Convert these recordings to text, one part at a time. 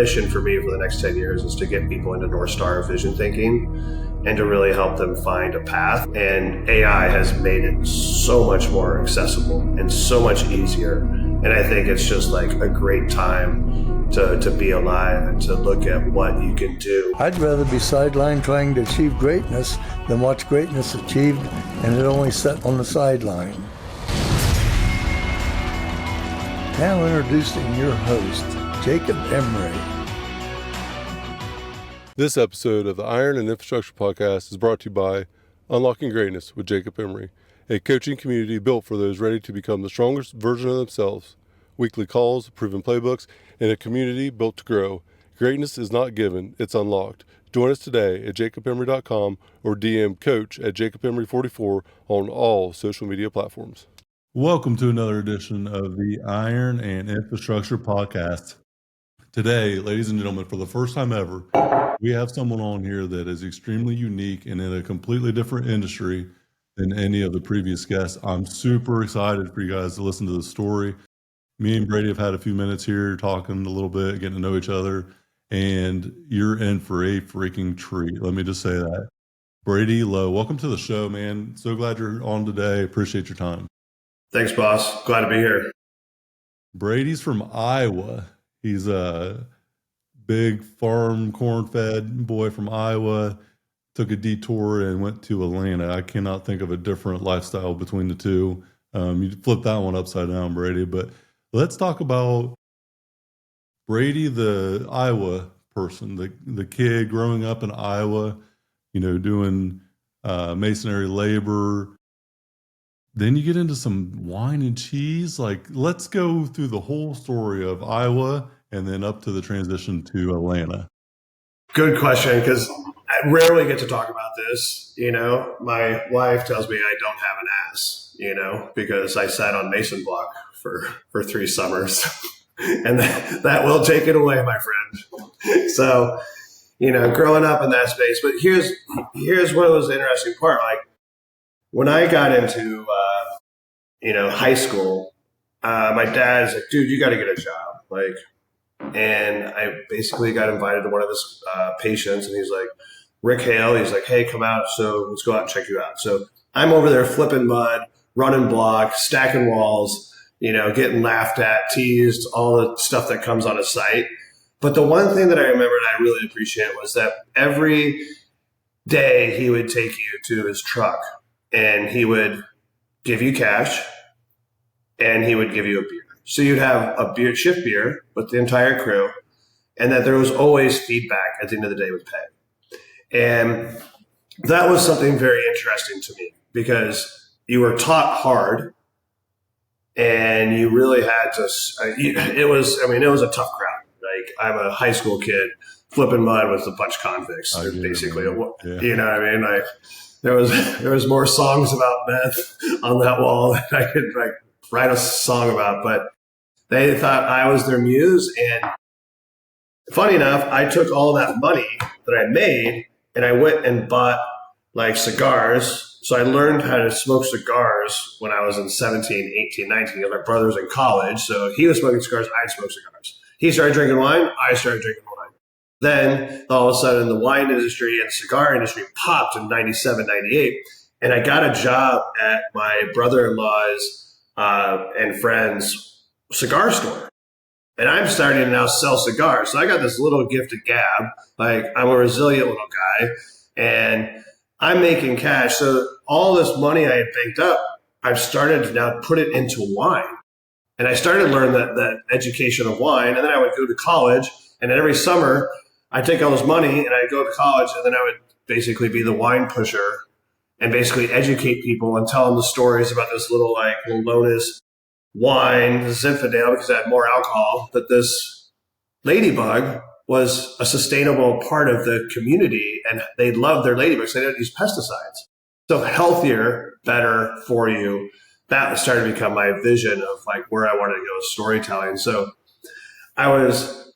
mission for me for the next 10 years is to get people into North Star vision thinking and to really help them find a path. And AI has made it so much more accessible and so much easier. And I think it's just like a great time to be alive and to look at what you can do. I'd rather be sidelined trying to achieve greatness than watch greatness achieved and it only set on the sideline. Now introducing your host, Jacob Emery. This episode of the Iron and Infrastructure Podcast is brought to you by Unlocking Greatness with Jacob Emery, a coaching community built for those ready to become the strongest version of themselves. Weekly calls, proven playbooks, and a community built to grow. Greatness is not given, it's unlocked. Join us today at jacobemery.com or DM coach at jacobemery44 on all social media platforms. Welcome to another edition of the Iron and Infrastructure Podcast. Today, ladies and gentlemen, for the first time ever, we have someone on here that is extremely unique and in a completely different industry than any of the previous guests. I'm super excited for you guys to listen to the story. Me and Brady have had a few minutes here talking a little bit, getting to know each other, and you're in for a freaking treat. Let me just say that. Brady Lowe, welcome to the show, man. So glad you're on today. Appreciate your time. Thanks, boss. Glad to be here. Brady's from Iowa. He's a big farm, corn-fed boy from Iowa. Took a detour and went to Atlanta. I cannot think of a different lifestyle between the two. You flip that one upside down, Brady. But let's talk about Brady, the Iowa person, the kid growing up in Iowa, doing masonry labor. Then you get into some wine and cheese. Like, let's go through the whole story of Iowa and then up to the transition to Atlanta. Good question, because I rarely get to talk about this. My wife tells me I don't have an ass, because I sat on Mason block for 3 summers. And that will take it away, my friend. So, growing up in that space. But here's what was the interesting part. Like, when I got into, high school, my dad's like, dude, you got to get a job. And I basically got invited to one of his patients, and he's like, Rick Hale, he's like, hey, come out. So let's go out and check you out. So I'm over there flipping mud, running block, stacking walls, getting laughed at, teased, all the stuff that comes on a site. But the one thing that I remember and I really appreciate was that every day he would take you to his truck and he would give you cash and he would give you a beer. So you'd have a beer, shift beer with the entire crew, and that there was always feedback at the end of the day with pay. And that was something very interesting to me because you were taught hard and you really had to, it was a tough crowd. Like, I'm a high school kid flipping mud with a bunch of convicts. Basically, yeah. You know what I mean? Like, there was more songs about meth on that wall than I could write a song about, but they thought I was their muse. And funny enough, I took all that money that I made and I went and bought cigars. So I learned how to smoke cigars when I was in 17, 18, 19. My brother's in college. So he was smoking cigars, I'd smoke cigars. He started drinking wine, I started drinking wine. Then all of a sudden the wine industry and cigar industry popped in 97, 98. And I got a job at my brother-in-law's and friends' cigar store. And I'm starting to now sell cigars. So I got this little gift of gab. I'm a resilient little guy and I'm making cash. So all this money I had banked up, I've started to now put it into wine. And I started to learn that education of wine. And then I would go to college, and then every summer I'd take all this money and I'd go to college, and then I would basically be the wine pusher and basically educate people and tell them the stories about this little Lotus wine, Zinfandel, because it had more alcohol, that this ladybug was a sustainable part of the community and they loved their ladybugs. They didn't use pesticides. So healthier, better for you. That started to become my vision of where I wanted to go with storytelling. So I was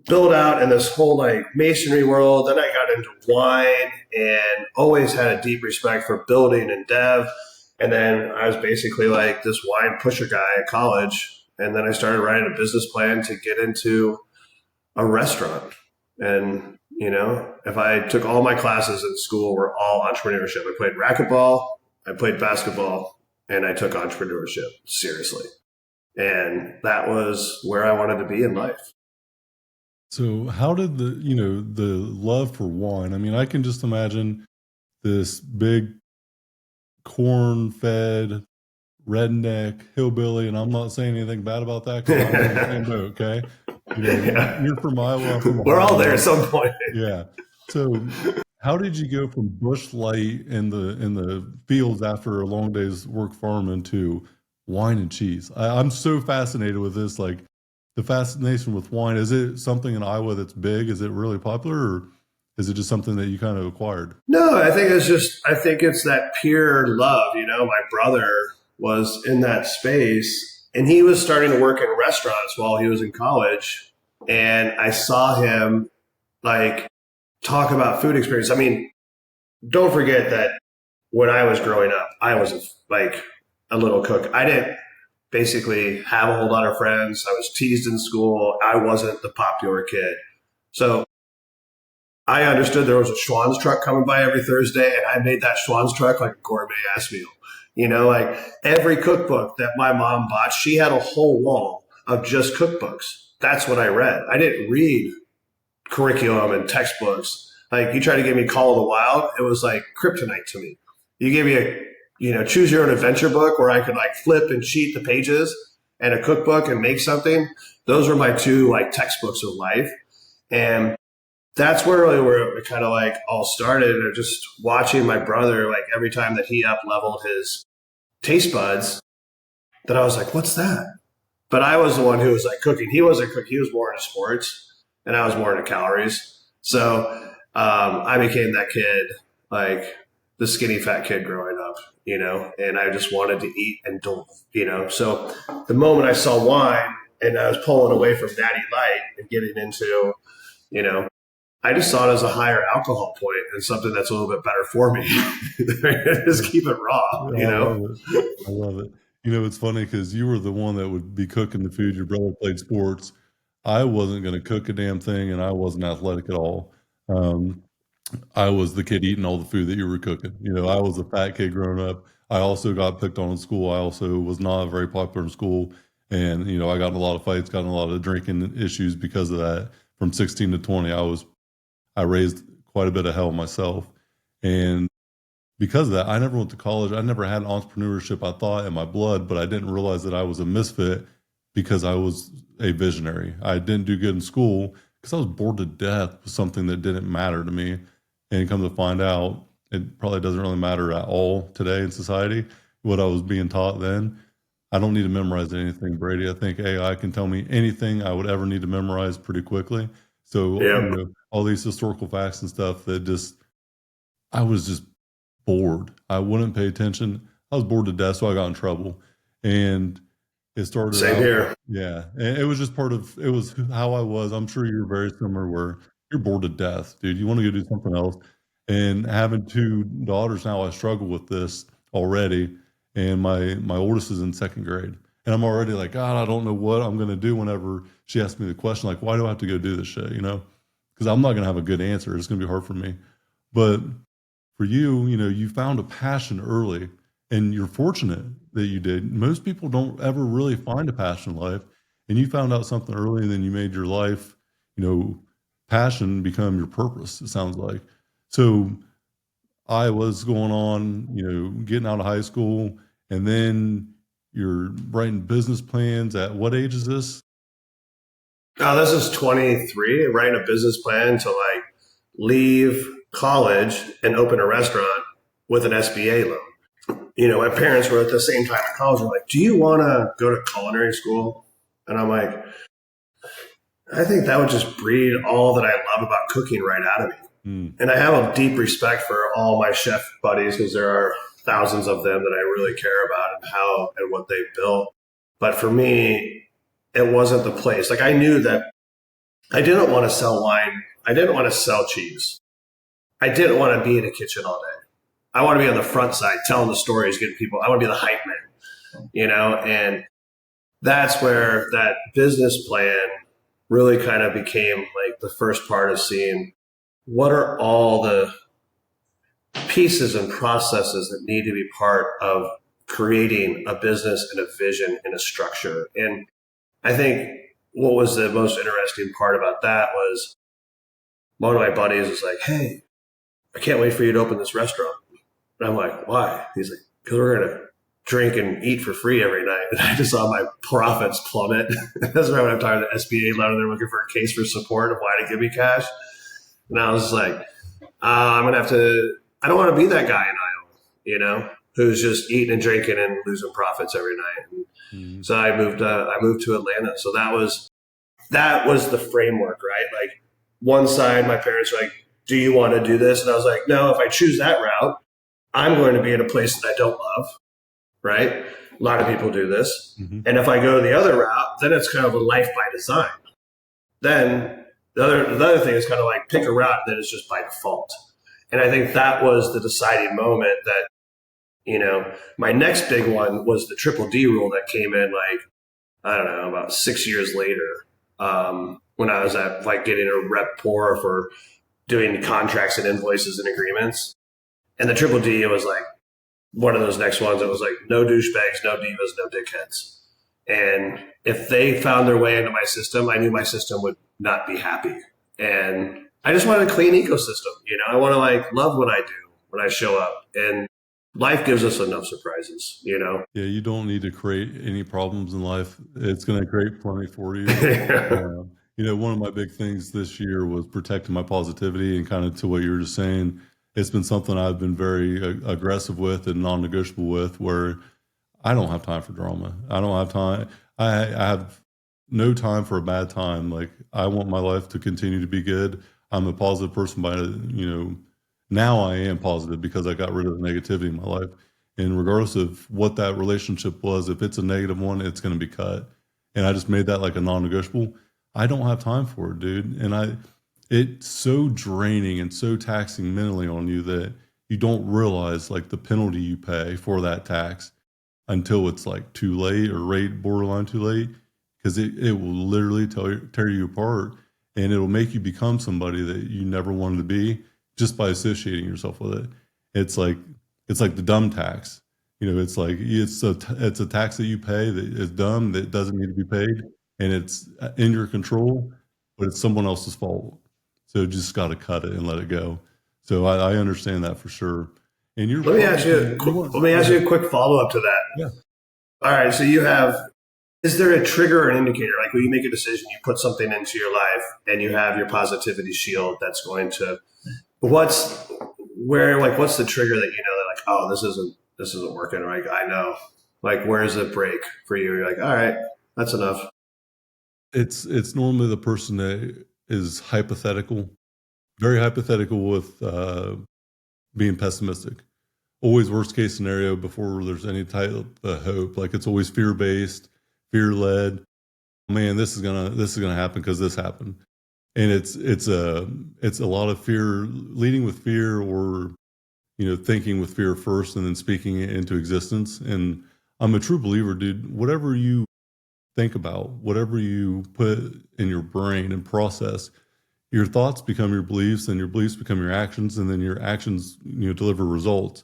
built out in this whole masonry world. Then I got into wine and always had a deep respect for building and dev. And then I was basically this wine pusher guy at college. And then I started writing a business plan to get into a restaurant. And, if I took all my classes in school were all entrepreneurship. I played racquetball, I played basketball, and I took entrepreneurship seriously. And that was where I wanted to be in life. So how did the love for wine? I mean, I can just imagine this big corn-fed redneck hillbilly, and I'm not saying anything bad about that because I'm in the same boat, okay? Yeah. You're from Iowa, I'm from We're all there Ohio. at some point. Yeah. So how did you go from bush light in the fields after a long day's work farming to wine and cheese? I'm so fascinated with this, like the fascination with wine. Is it something in Iowa that's big? Is it really popular, or is it just something that you kind of acquired? No, I think it's that pure love. My brother was in that space and he was starting to work in restaurants while he was in college. And I saw him like talk about food experience. I mean, don't forget that when I was growing up, I was like a little cook. I didn't basically have a whole lot of friends. I was teased in school. I wasn't the popular kid. So I understood there was a Schwann's truck coming by every Thursday, and I made that Schwann's truck like a gourmet ass meal. Like every cookbook that my mom bought, she had a whole wall of just cookbooks. That's what I read. I didn't read curriculum and textbooks. Like you try to give me Call of the Wild, it was like kryptonite to me. You gave me a choose your own adventure book where I could like flip and cheat the pages, and a cookbook and make something. Those were my two like textbooks of life. And that's where it kind of like all started, or just watching my brother, like every time that he up leveled his taste buds, that I was like, what's that? But I was the one who was like cooking. He wasn't cooking. He was more into sports and I was more into calories. So I became that kid, like the skinny fat kid growing up, and I just wanted to eat and don't, so the moment I saw wine and I was pulling away from Natty Light and getting into, I just saw it as a higher alcohol point and something that's a little bit better for me. Just keep it raw, I love it. It's funny because you were the one that would be cooking the food. Your brother played sports. I wasn't going to cook a damn thing, and I wasn't athletic at all. I was the kid eating all the food that you were cooking. I was a fat kid growing up. I also got picked on in school. I also was not very popular in school. And, I got in a lot of fights, got in a lot of drinking issues because of that. From 16 to 20, I raised quite a bit of hell myself. And because of that, I never went to college. I never had entrepreneurship, I thought, in my blood, but I didn't realize that I was a misfit because I was a visionary. I didn't do good in school because I was bored to death with something that didn't matter to me. And come to find out, it probably doesn't really matter at all today in society, what I was being taught then. I don't need to memorize anything, Brady. I think AI can tell me anything I would ever need to memorize pretty quickly. So, Yeah. all these historical facts and stuff I was just bored. I wouldn't pay attention. I was bored to death, so I got in trouble. And it started Same out, here. yeah. And it was just it was how I was. I'm sure you're very similar where you're bored to death, dude. You want to go do something else. And having two daughters now, I struggle with this already. And my oldest is in second grade. And I'm already like, God, I don't know what I'm going to do whenever she asks me the question, like, why do I have to go do this shit, Because I'm not going to have a good answer. It's going to be hard for me. But for you, you found a passion early, and you're fortunate that you did. Most people don't ever really find a passion in life, and you found out something early, and then you made your life, passion become your purpose, it sounds like. So I was going on, getting out of high school, and then you're writing business plans. At what age is this? Now, this is 23, writing a business plan to like leave college and open a restaurant with an SBA loan. My parents were at the same time in college. They're like, do you want to go to culinary school? And I'm like, I think that would just breed all that I love about cooking right out of me. And I have a deep respect for all my chef buddies because there are thousands of them that I really care about and how and what they've built. But for me, it wasn't the place. Like I knew that I didn't want to sell wine. I didn't want to sell cheese. I didn't want to be in a kitchen all day. I want to be on the front side, telling the stories, getting people. I want to be the hype man, and that's where that business plan really kind of became like the first part of seeing what are all the pieces and processes that need to be part of creating a business and a vision and a structure. And I think what was the most interesting part about that was one of my buddies was like, "Hey, I can't wait for you to open this restaurant." And I'm like, "Why?" He's like, "Because we're going to drink and eat for free every night." And I just saw my profits plummet. That's right when I'm talking to the SBA loan, they're looking for a case for support of why to give me cash. And I was like, I'm going to have to, I don't want to be that guy in Iowa, who's just eating and drinking and losing profits every night. And so I moved to Atlanta. So that was the framework, right? Like one side, my parents were like, "Do you want to do this?" And I was like, "No, if I choose that route, I'm going to be in a place that I don't love." Right? A lot of people do this. Mm-hmm. And if I go the other route, then it's kind of a life by design. Then the other thing is kind of like pick a route that is just by default. And I think that was the deciding moment that, my next big one was the triple D rule that came in like, I don't know, about 6 years later, when I was at like getting a rep pour for doing contracts and invoices and agreements. And the triple D, it was like one of those next ones that was like no douchebags, no divas, no dickheads. And if they found their way into my system, I knew my system would not be happy. And I just wanted a clean ecosystem. I want to like love what I do when I show up. And life gives us enough surprises, Yeah, you don't need to create any problems in life. It's going to create plenty for you. One of my big things this year was protecting my positivity, and kind of to what you were just saying, it's been something I've been very aggressive with and non-negotiable with, where I don't have time for drama. I don't have time. I have no time for a bad time. Like, I want my life to continue to be good. I'm a positive person now I am positive because I got rid of the negativity in my life. And regardless of what that relationship was, if it's a negative one, it's going to be cut. And I just made that like a non-negotiable. I don't have time for it, dude. And it's so draining and so taxing mentally on you that you don't realize like the penalty you pay for that tax until it's like too late or right borderline too late, because it will literally tear you apart, and it'll make you become somebody that you never wanted to be just by associating yourself with it. It's like the dumb tax. It's like it's a tax that you pay that is dumb, that doesn't need to be paid, and it's in your control, but it's someone else's fault. So you just got to cut it and let it go. So I understand that for sure. And let me ask you a quick follow up to that. Yeah. All right. So is there a trigger or an indicator? Like when you make a decision, you put something into your life and you have your positivity shield that's going to, what's the trigger that that like, oh, this isn't working, right? I know. Like, where's the break for you? You're like, all right, that's enough. It's normally the person that is hypothetical, very hypothetical with being pessimistic. Always worst case scenario before there's any type of hope. Like, it's always fear based, fear led. Man, this is gonna happen because this happened, and it's a lot of fear, leading with fear, or thinking with fear first and then speaking it into existence. And I'm a true believer, dude. Whatever you think about, whatever you put in your brain and process, your thoughts become your beliefs, and your beliefs become your actions, and then your actions deliver results.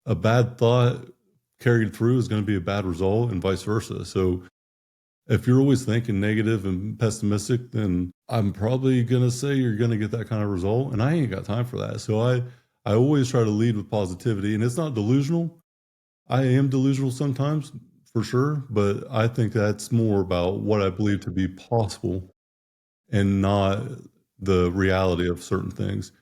A bad thought carried through is going to be a bad result, and vice versa. So if you're always thinking negative and pessimistic, then I'm probably going to say you're going to get that kind of result, and I ain't got time for that. So I always try to lead with positivity, and it's not delusional. I am delusional sometimes, for sure, but I think that's more about what I believe to be possible and not the reality of certain things.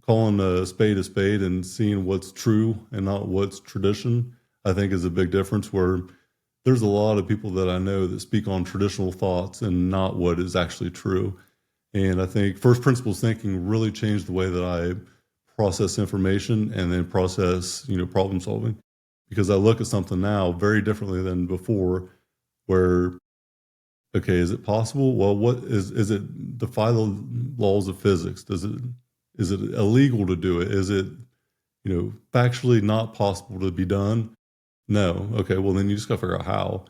Calling a spade and seeing what's true and not what's tradition, I think is a big difference, where there's a lot of people that I know that speak on traditional thoughts and not what is actually true. And I think first principles thinking really changed the way that I process information and then process, problem solving, because I look at something now very differently than before, where, okay, is it possible? Well, what is it defy the laws of physics? Is it illegal to do it? Is it, factually not possible to be done? No. Okay, well then you just got to figure out how.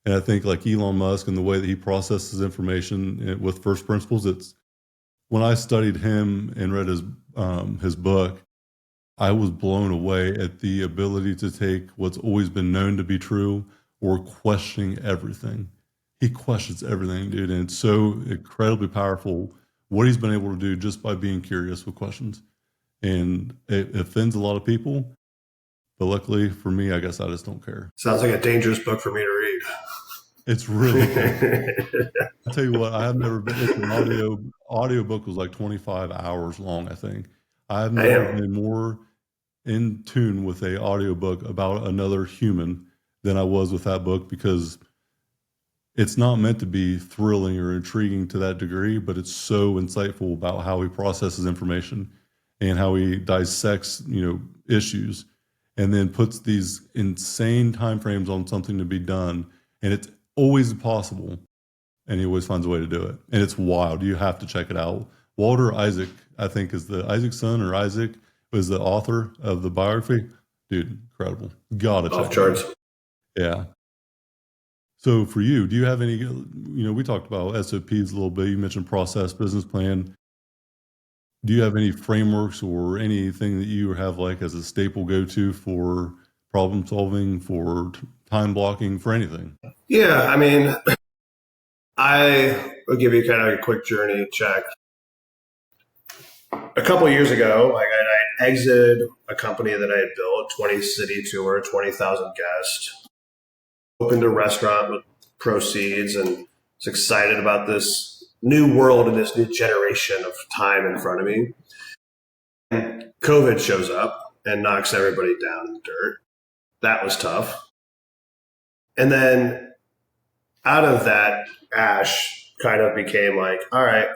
And I think like Elon Musk and the way that he processes information with first principles, it's when I studied him and read his book, I was blown away at the ability to take what's always been known to be true or questioning everything. He questions everything, dude. And it's so incredibly powerful what he's been able to do just by being curious with questions. And it offends a lot of people. But luckily for me, I guess I just don't care. Sounds like a dangerous book for me to read. It's really cool. I'll tell you what, I have never been, it's an audiobook was like 25 hours long, I think. I've never been more in tune with a audiobook about another human than I was with that book, because it's not meant to be thrilling or intriguing to that degree, but it's so insightful about how he processes information and how he dissects, issues, and then puts these insane timeframes on something to be done. And it's always possible. And he always finds a way to do it. And it's wild. You have to check it out. Walter Isaac, I think, is Isaac's son, or Isaac was the author of the biography. Dude, incredible. Gotta check it out. Yeah. So for you, do you have any, we talked about SOPs a little bit. You mentioned process, business plan. Do you have any frameworks or anything that you have like as a staple go-to for problem solving, for time blocking, for anything? Yeah, I mean, I will give you kind of a quick journey check. A couple of years ago, I exited a company that I had built, 20-city tour, 20,000 guests, opened a restaurant with proceeds, and was excited about this new world and this new generation of time in front of me. And COVID shows up and knocks everybody down in the dirt. That was tough. And then out of that, ash kind of became like, all right,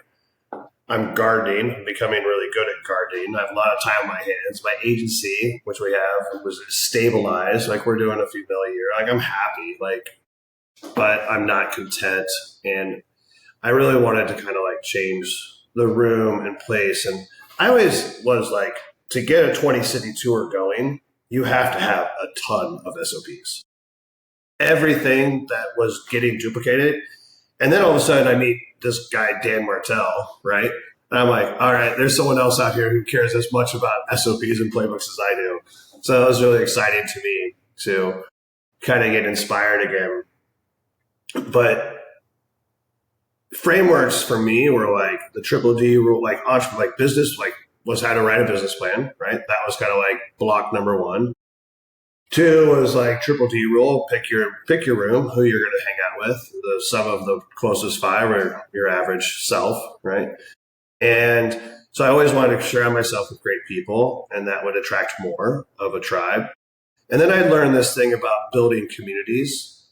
I'm gardening. I'm becoming really good at gardening. I have a lot of time on my hands. My agency, which we have, was stabilized. Like, we're doing a few million a year. Like, I'm happy, but I'm not content. And I really wanted to kind of like change the room and place. And I always was like, to get a 20-city tour going, you have to have a ton of SOPs. Everything that was getting duplicated. And then all of a sudden I meet this guy, Dan Martell, right? And I'm like, all right, there's someone else out here who cares as much about SOPs and playbooks as I do. So it was really exciting to me to kind of get inspired again. But frameworks for me were like the triple D rule, like business, was how to write a business plan, right? That was kind of like block number one. Two was like triple D rule, pick your room, who you're going to hang out with. The sum of the closest five are your average self, right? And so I always wanted to surround myself with great people, and that would attract more of a tribe. And then I learned this thing about building communities,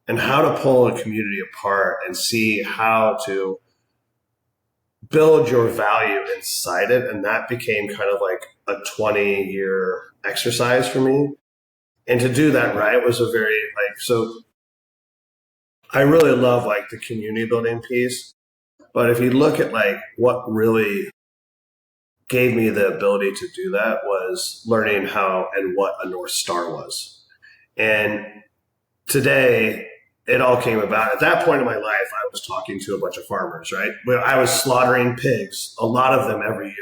and how to pull a community apart and see how to build your value inside it. And that became kind of like a 20-year exercise for me. And to do that right was a very so I really love the community building piece. But if you look at what really gave me the ability to do that was learning how and what a North Star was. And today, it all came about. At that point in my life, I was talking to a bunch of farmers, right? I was slaughtering pigs, a lot of them every year,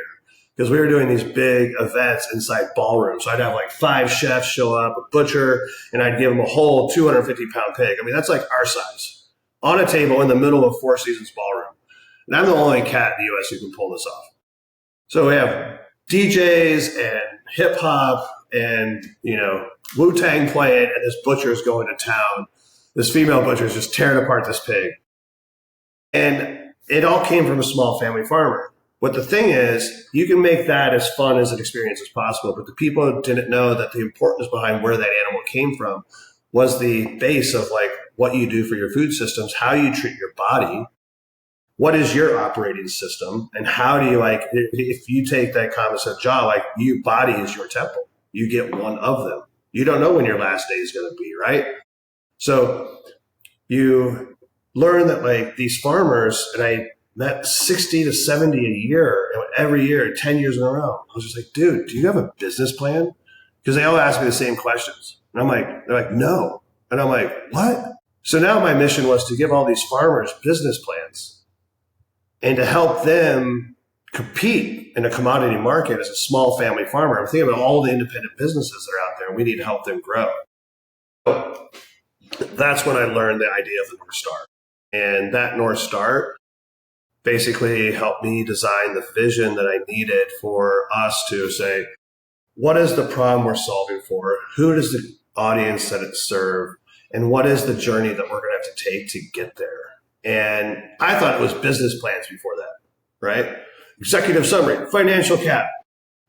because we were doing these big events inside ballrooms. So I'd have 5 chefs show up, a butcher, and I'd give them a whole 250-pound pig. I mean, that's like our size, on a table in the middle of Four Seasons Ballroom. And I'm the only cat in the U.S. who can pull this off. So we have DJs and hip hop and, Wu-Tang playing, and this butcher's going to town. This female butcher is just tearing apart this pig. And it all came from a small family farmer. But the thing is, you can make that as fun as an experience as possible, but the people didn't know that the importance behind where that animal came from was the base of what you do for your food systems, how you treat your body, what is your operating system, and how do you if you take that concept jaw, your body is your temple. You get one of them. You don't know when your last day is going to be, right? So you learn that these farmers, and I met 60 to 70 a year, every year, 10 years in a row. I was just like, dude, do you have a business plan? Because they all ask me the same questions. And they're like, no. And I'm like, what? So now my mission was to give all these farmers business plans and to help them compete in a commodity market as a small family farmer. I'm thinking about all the independent businesses that are out there, and we need to help them grow. So that's when I learned the idea of the North Star. And that North Star basically helped me design the vision that I needed for us to say, what is the problem we're solving for? Who does the audience that it serve? And what is the journey that we're going to have to take to get there? And I thought it was business plans before that, right? Executive summary, financial cap,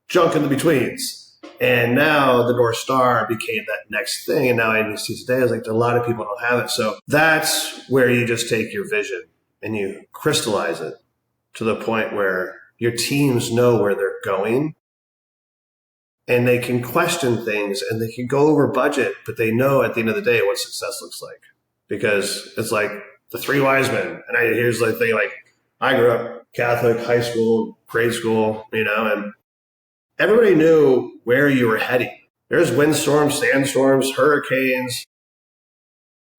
junk in the betweens. And now the North Star became that next thing. And now I see today, I was like, a lot of people don't have it. So that's where you just take your vision and you crystallize it to the point where your teams know where they're going and they can question things and they can go over budget, but they know at the end of the day what success looks like. Because it's like the three wise men. And here's the thing, like I grew up Catholic, high school, grade school, and everybody knew where you were heading. There's windstorms, sandstorms, hurricanes,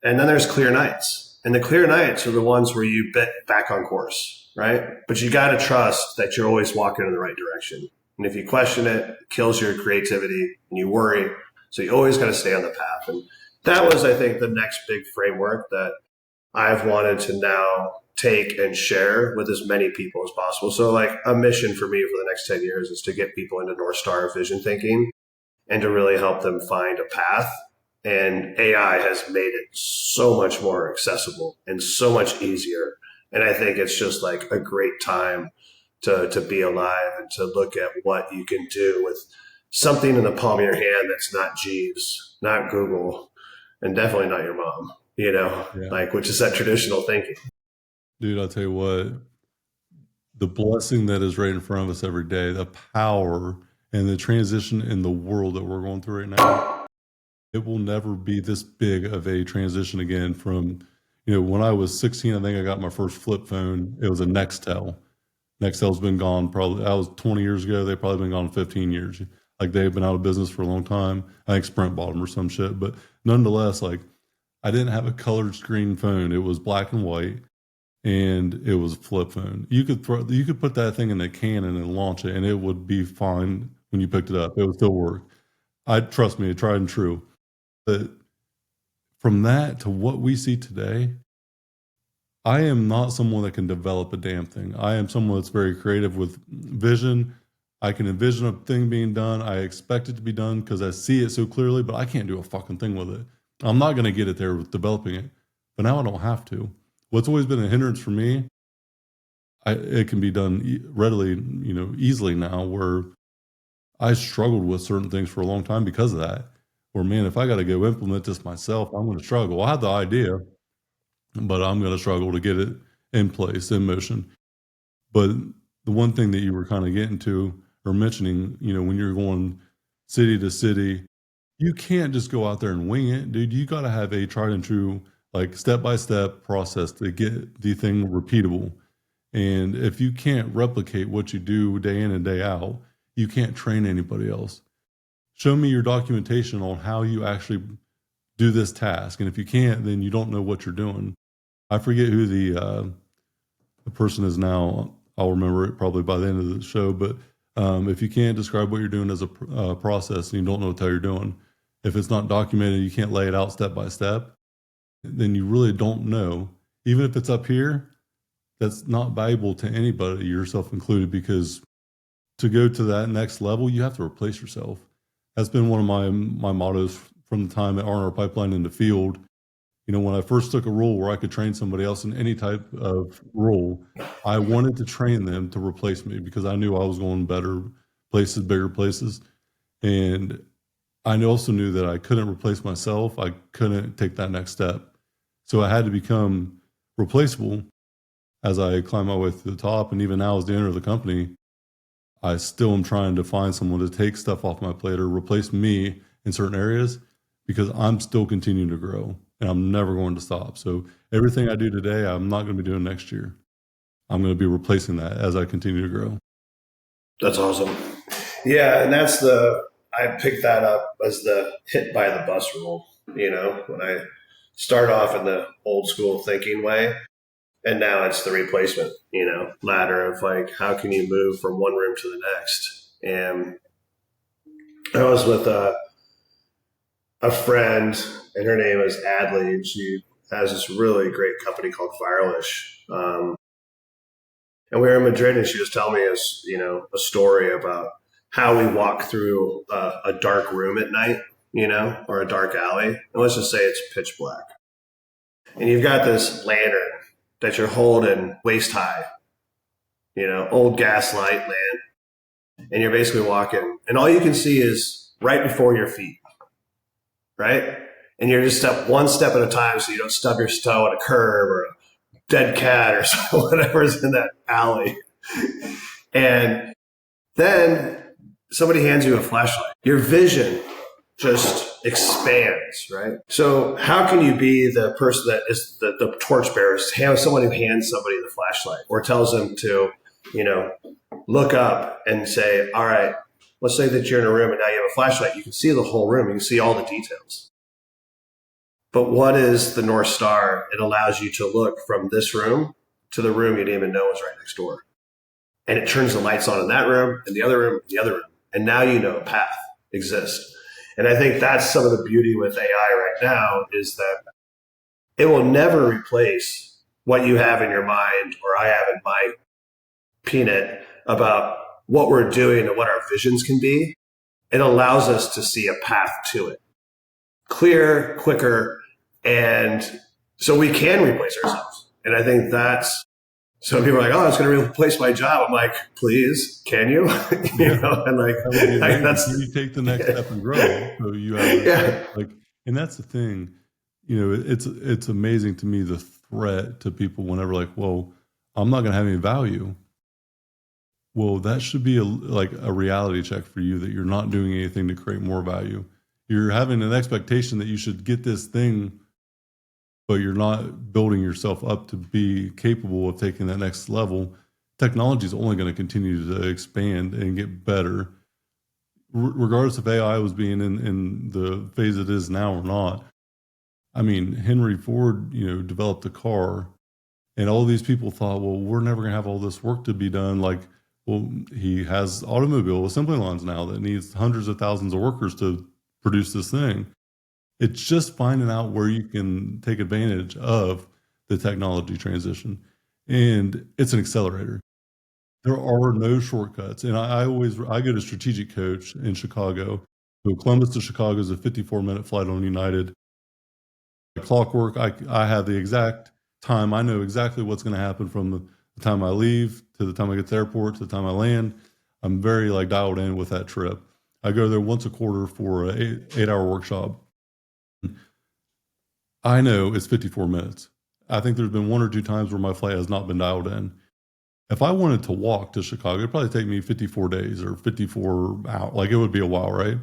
and then there's clear nights. And the clear nights are the ones where you bet back on course, right? But you got to trust that you're always walking in the right direction. And if you question it, it kills your creativity and you worry. So you always got to stay on the path. And that was, I think, the next big framework that I've wanted to now take and share with as many people as possible. So like a mission for me for the next 10 years is to get people into North Star vision thinking and to really help them find a path. And AI has made it so much more accessible and so much easier. And I think it's just like a great time to be alive and to look at what you can do with something in the palm of your hand that's not Jeeves, not Google, and definitely not your mom, like, which is that traditional thinking. Dude, I'll tell you what, the blessing that is right in front of us every day, the power and the transition in the world that we're going through right now, it will never be this big of a transition again from, when I was 16, I think I got my first flip phone. It was a Nextel. Nextel's been gone probably, that was 20 years ago. They've probably been gone 15 years. Like they've been out of business for a long time. I think Sprint bought them or some shit. But nonetheless, like I didn't have a colored screen phone. It was black and white and it was a flip phone. You could put that thing in a cannon and launch it and it would be fine when you picked it up. It would still work. Trust me, tried and true. But from that to what we see today, I am not someone that can develop a damn thing. I am someone that's very creative with vision. I can envision a thing being done. I expect it to be done because I see it so clearly, but I can't do a fucking thing with it. I'm not going to get it there with developing it, but now I don't have to. What's always been a hindrance for me, it can be done readily, easily now, where I struggled with certain things for a long time because of that. Where, man, if I got to go implement this myself, I'm going to struggle. I have the idea, but I'm going to struggle to get it in place, in motion. But the one thing that you were kind of getting to or mentioning, when you're going city to city, you can't just go out there and wing it, dude. You got to have a tried and true, like step-by-step process to get the thing repeatable. And if you can't replicate what you do day in and day out, you can't train anybody else. Show me your documentation on how you actually do this task. And if you can't, then you don't know what you're doing. I forget who the person is now. I'll remember it probably by the end of the show. But if you can't describe what you're doing as a process and you don't know what the hell you're doing, if it's not documented, you can't lay it out step by step, then you really don't know. Even if it's up here, that's not valuable to anybody, yourself included, because to go to that next level, you have to replace yourself. That's been one of my mottos from the time at R&R Pipeline in the field. When I first took a role where I could train somebody else in any type of role, I wanted to train them to replace me because I knew I was going better places, bigger places. And I also knew that I couldn't replace myself. I couldn't take that next step. So I had to become replaceable as I climbed my way to the top. And even now as the owner of the company, I still am trying to find someone to take stuff off my plate or replace me in certain areas because I'm still continuing to grow and I'm never going to stop. So everything I do today, I'm not going to be doing next year. I'm going to be replacing that as I continue to grow. That's awesome. Yeah. And I picked that up as the hit by the bus rule, when I start off in the old school thinking way. And now it's the replacement, ladder of like, how can you move from one room to the next? And I was with a friend, and her name is Adley, and she has this really great company called Firelish. And we were in Madrid, and she was telling me a story about how we walk through a dark room at night, or a dark alley. And let's just say it's pitch black. And you've got this lantern that you're holding waist high, old gaslight lamp. And you're basically walking, and all you can see is right before your feet, right? And you're just one step at a time so you don't stub your toe on a curb or a dead cat or whatever's in that alley. And then somebody hands you a flashlight. Your vision just expands, right? So how can you be the person that is the torchbearer, someone who hands somebody the flashlight or tells them to, look up and say, all right, let's say that you're in a room and now you have a flashlight. You can see the whole room. You can see all the details. But what is the North Star? It allows you to look from this room to the room you didn't even know was right next door. And it turns the lights on in that room, and the other room, and the other room. And now you know a path exists. And I think that's some of the beauty with AI right now is that it will never replace what you have in your mind or I have in my peanut about what we're doing and what our visions can be. It allows us to see a path to it. Clear, quicker, and so we can replace ourselves. And I think that's, so people are like, oh, it's going to replace my job. I'm like, please, can you? And like, that's you take the next step and grow. So you have and that's the thing, it's amazing to me, the threat to people whenever like, well, I'm not going to have any value. Well, that should be a reality check for you that you're not doing anything to create more value. You're having an expectation that you should get this thing, but you're not building yourself up to be capable of taking that next level. Technology is only going to continue to expand and get better, regardless if AI was being in the phase it is now or not. I mean, Henry Ford, developed a car, and all these people thought, well, we're never going to have all this work to be done. Like, well, he has automobile assembly lines now that needs hundreds of thousands of workers to produce this thing. It's just finding out where you can take advantage of the technology transition. And it's an accelerator. There are no shortcuts. And I go to Strategic Coach in Chicago. So Columbus to Chicago is a 54-minute flight on United. Clockwork, I have the exact time. I know exactly what's going to happen from the time I leave to the time I get to the airport to the time I land. I'm very dialed in with that trip. I go there once a quarter for an 8-hour workshop. I know it's 54 minutes. I think there's been 1 or 2 times where my flight has not been dialed in. If I wanted to walk to Chicago, it'd probably take me 54 days or 54 hours. It would be a while, right?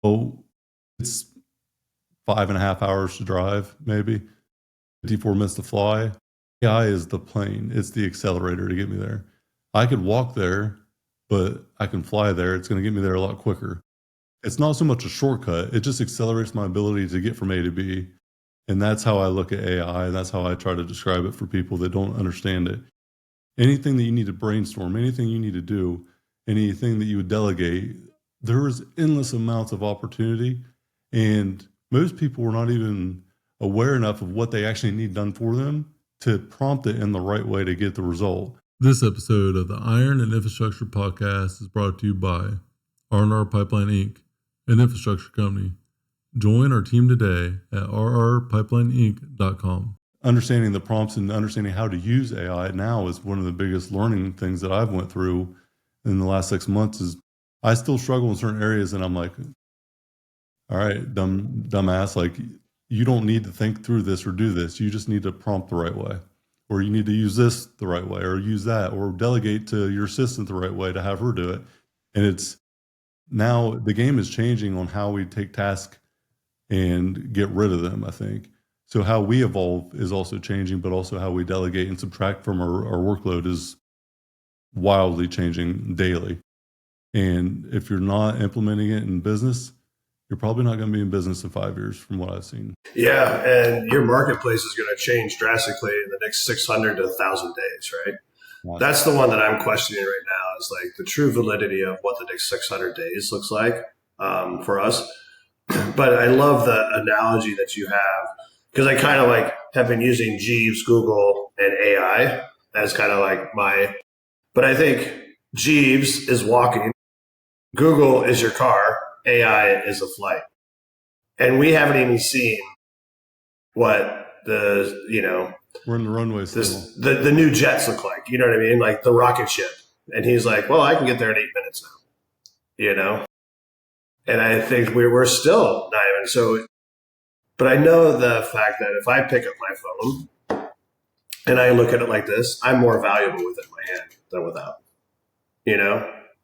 Well, it's 5.5 hours to drive, maybe 54 minutes to fly. AI is the plane. It's the accelerator to get me there. I could walk there, but I can fly there. It's going to get me there a lot quicker. It's not so much a shortcut. It just accelerates my ability to get from A to B. And that's how I look at AI. And that's how I try to describe it for people that don't understand it. Anything that you need to brainstorm, anything you need to do, anything that you would delegate, there is endless amounts of opportunity. And most people are not even aware enough of what they actually need done for them to prompt it in the right way to get the result. This episode of the Iron and Infrastructure Podcast is brought to you by R&R Pipeline Inc., an infrastructure company. Join our team today at rrpipelineinc.com. Understanding the prompts and understanding how to use AI now is one of the biggest learning things that I've went through in the last 6 months. Is I still struggle in certain areas, and I'm like, all right, dumbass, you don't need to think through this or do this. You just need to prompt the right way, or you need to use this the right way, or use that, or delegate to your assistant the right way to have her do it. And it's now the game is changing on how we take tasks and get rid of them, I think. So how we evolve is also changing, but also how we delegate and subtract from our workload is wildly changing daily. And if you're not implementing it in business, you're probably not going to be in business in 5 years from what I've seen. Yeah. And your marketplace is going to change drastically in the next 600 to 1,000 days, right? Wow. That's the one that I'm questioning right now, is like the true validity of what the next 600 days looks like for us. But I love the analogy that you have, because I kind of like have been using Jeeves, Google, and AI as kind of like but I think Jeeves is walking, Google is your car, AI is a flight. And we haven't even seen what we're in the runway still. The new jets look like, you know what I mean? Like the rocket ship. And he's like, well, I can get there in 8 minutes now, And I think we're still not even so. But I know the fact that if I pick up my phone and I look at it like this, I'm more valuable with it in my hand than without,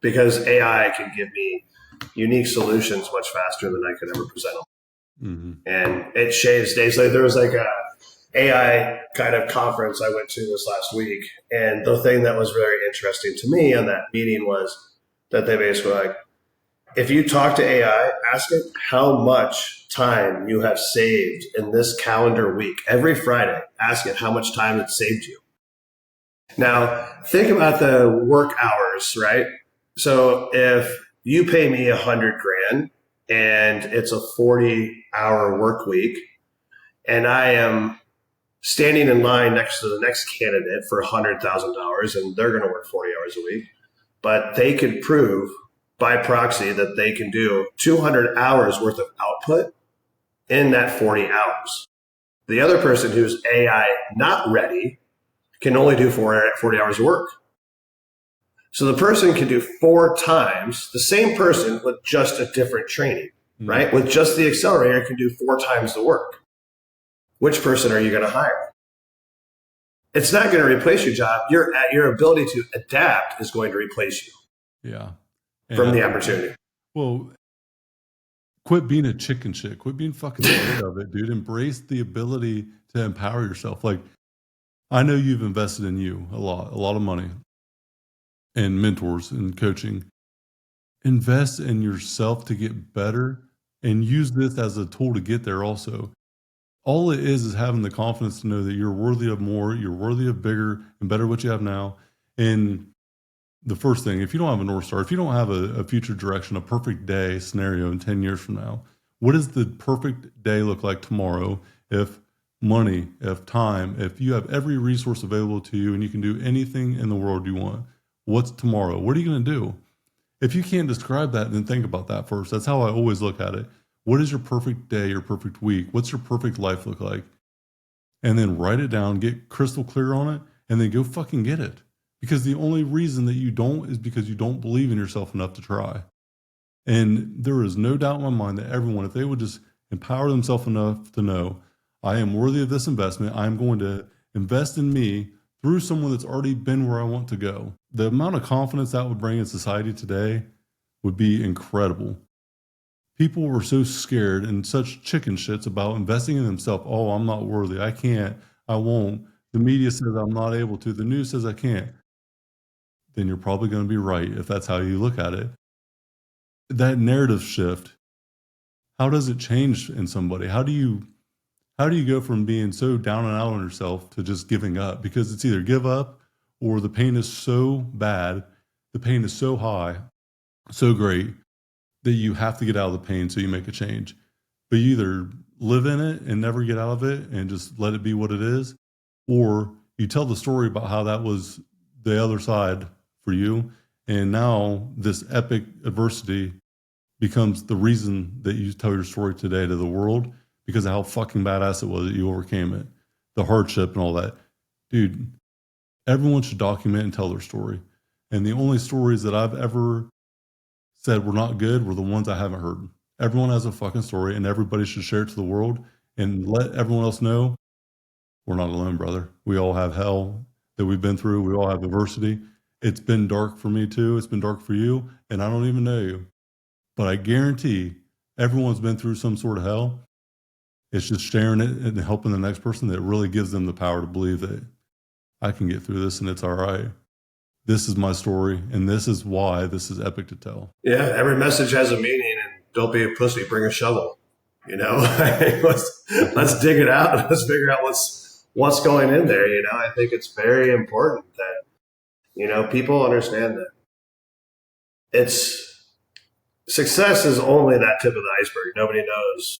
because AI can give me unique solutions much faster than I could ever present them. Mm-hmm. And it shaves days. Like there was like a AI kind of conference I went to this last week. And the thing that was very interesting to me on that meeting was that they basically like, if you talk to AI, ask it how much time you have saved in this calendar week. Every Friday, ask it how much time it saved you. Now, think about the work hours, right? So if you pay me $100,000 and it's a 40-hour work week, and I am standing in line next to the next candidate for $100,000, and they're going to work 40 hours a week, but they could prove by proxy that they can do 200 hours worth of output in that 40 hours. The other person who's AI not ready can only do 40 hours of work. So the person can do 4 times, the same person with just a different training, right? With just the accelerator can do 4 times the work. Which person are you going to hire? It's not going to replace your job. Your ability to adapt is going to replace you. Yeah. From the opportunity. Well, quit being a chicken shit. Quit being fucking scared of it, dude. Embrace the ability to empower yourself. Like, I know you've invested in you a lot of money and mentors and coaching. Invest in yourself to get better and use this as a tool to get there also. All it is having the confidence to know that you're worthy of more, you're worthy of bigger and better what you have now. And the first thing, if you don't have a North Star, if you don't have a future direction, a perfect day scenario in 10 years from now, what does the perfect day look like tomorrow? If money, if time, if you have every resource available to you and you can do anything in the world you want, what's tomorrow? What are you going to do? If you can't describe that, then think about that first. That's how I always look at it. What is your perfect day, your perfect week? What's your perfect life look like? And then write it down, get crystal clear on it, and then go fucking get it. Because the only reason that you don't is because you don't believe in yourself enough to try. And there is no doubt in my mind that everyone, if they would just empower themselves enough to know, I am worthy of this investment, I'm going to invest in me through someone that's already been where I want to go. The amount of confidence that would bring in society today would be incredible. People were so scared and such chicken shits about investing in themselves. Oh, I'm not worthy. I can't. I won't. The media says I'm not able to. The news says I can't. Then you're probably going to be right if that's how you look at it. That narrative shift, how does it change in somebody? How do you go from being so down and out on yourself to just giving up? Because it's either give up or the pain is so bad, the pain is so high, so great that you have to get out of the pain so you make a change. But you either live in it and never get out of it and just let it be what it is, or you tell the story about how that was the other side for you. And now this epic adversity becomes the reason that you tell your story today to the world because of how fucking badass it was that you overcame it, the hardship and all that. Dude, everyone should document and tell their story. And the only stories that I've ever said were not good were the ones I haven't heard. Everyone has a fucking story and everybody should share it to the world and let everyone else know we're not alone, brother. We all have hell that we've been through. We all have adversity. It's been dark for me too. It's been dark for you. And I don't even know you. But I guarantee everyone's been through some sort of hell. It's just sharing it and helping the next person that really gives them the power to believe that I can get through this and it's all right. This is my story, and this is why this is epic to tell. Yeah, every message has a meaning, and don't be a pussy, bring a shovel. Let's dig it out. Let's figure out what's going in there. I think it's very important that, people understand that success is only that tip of the iceberg. Nobody knows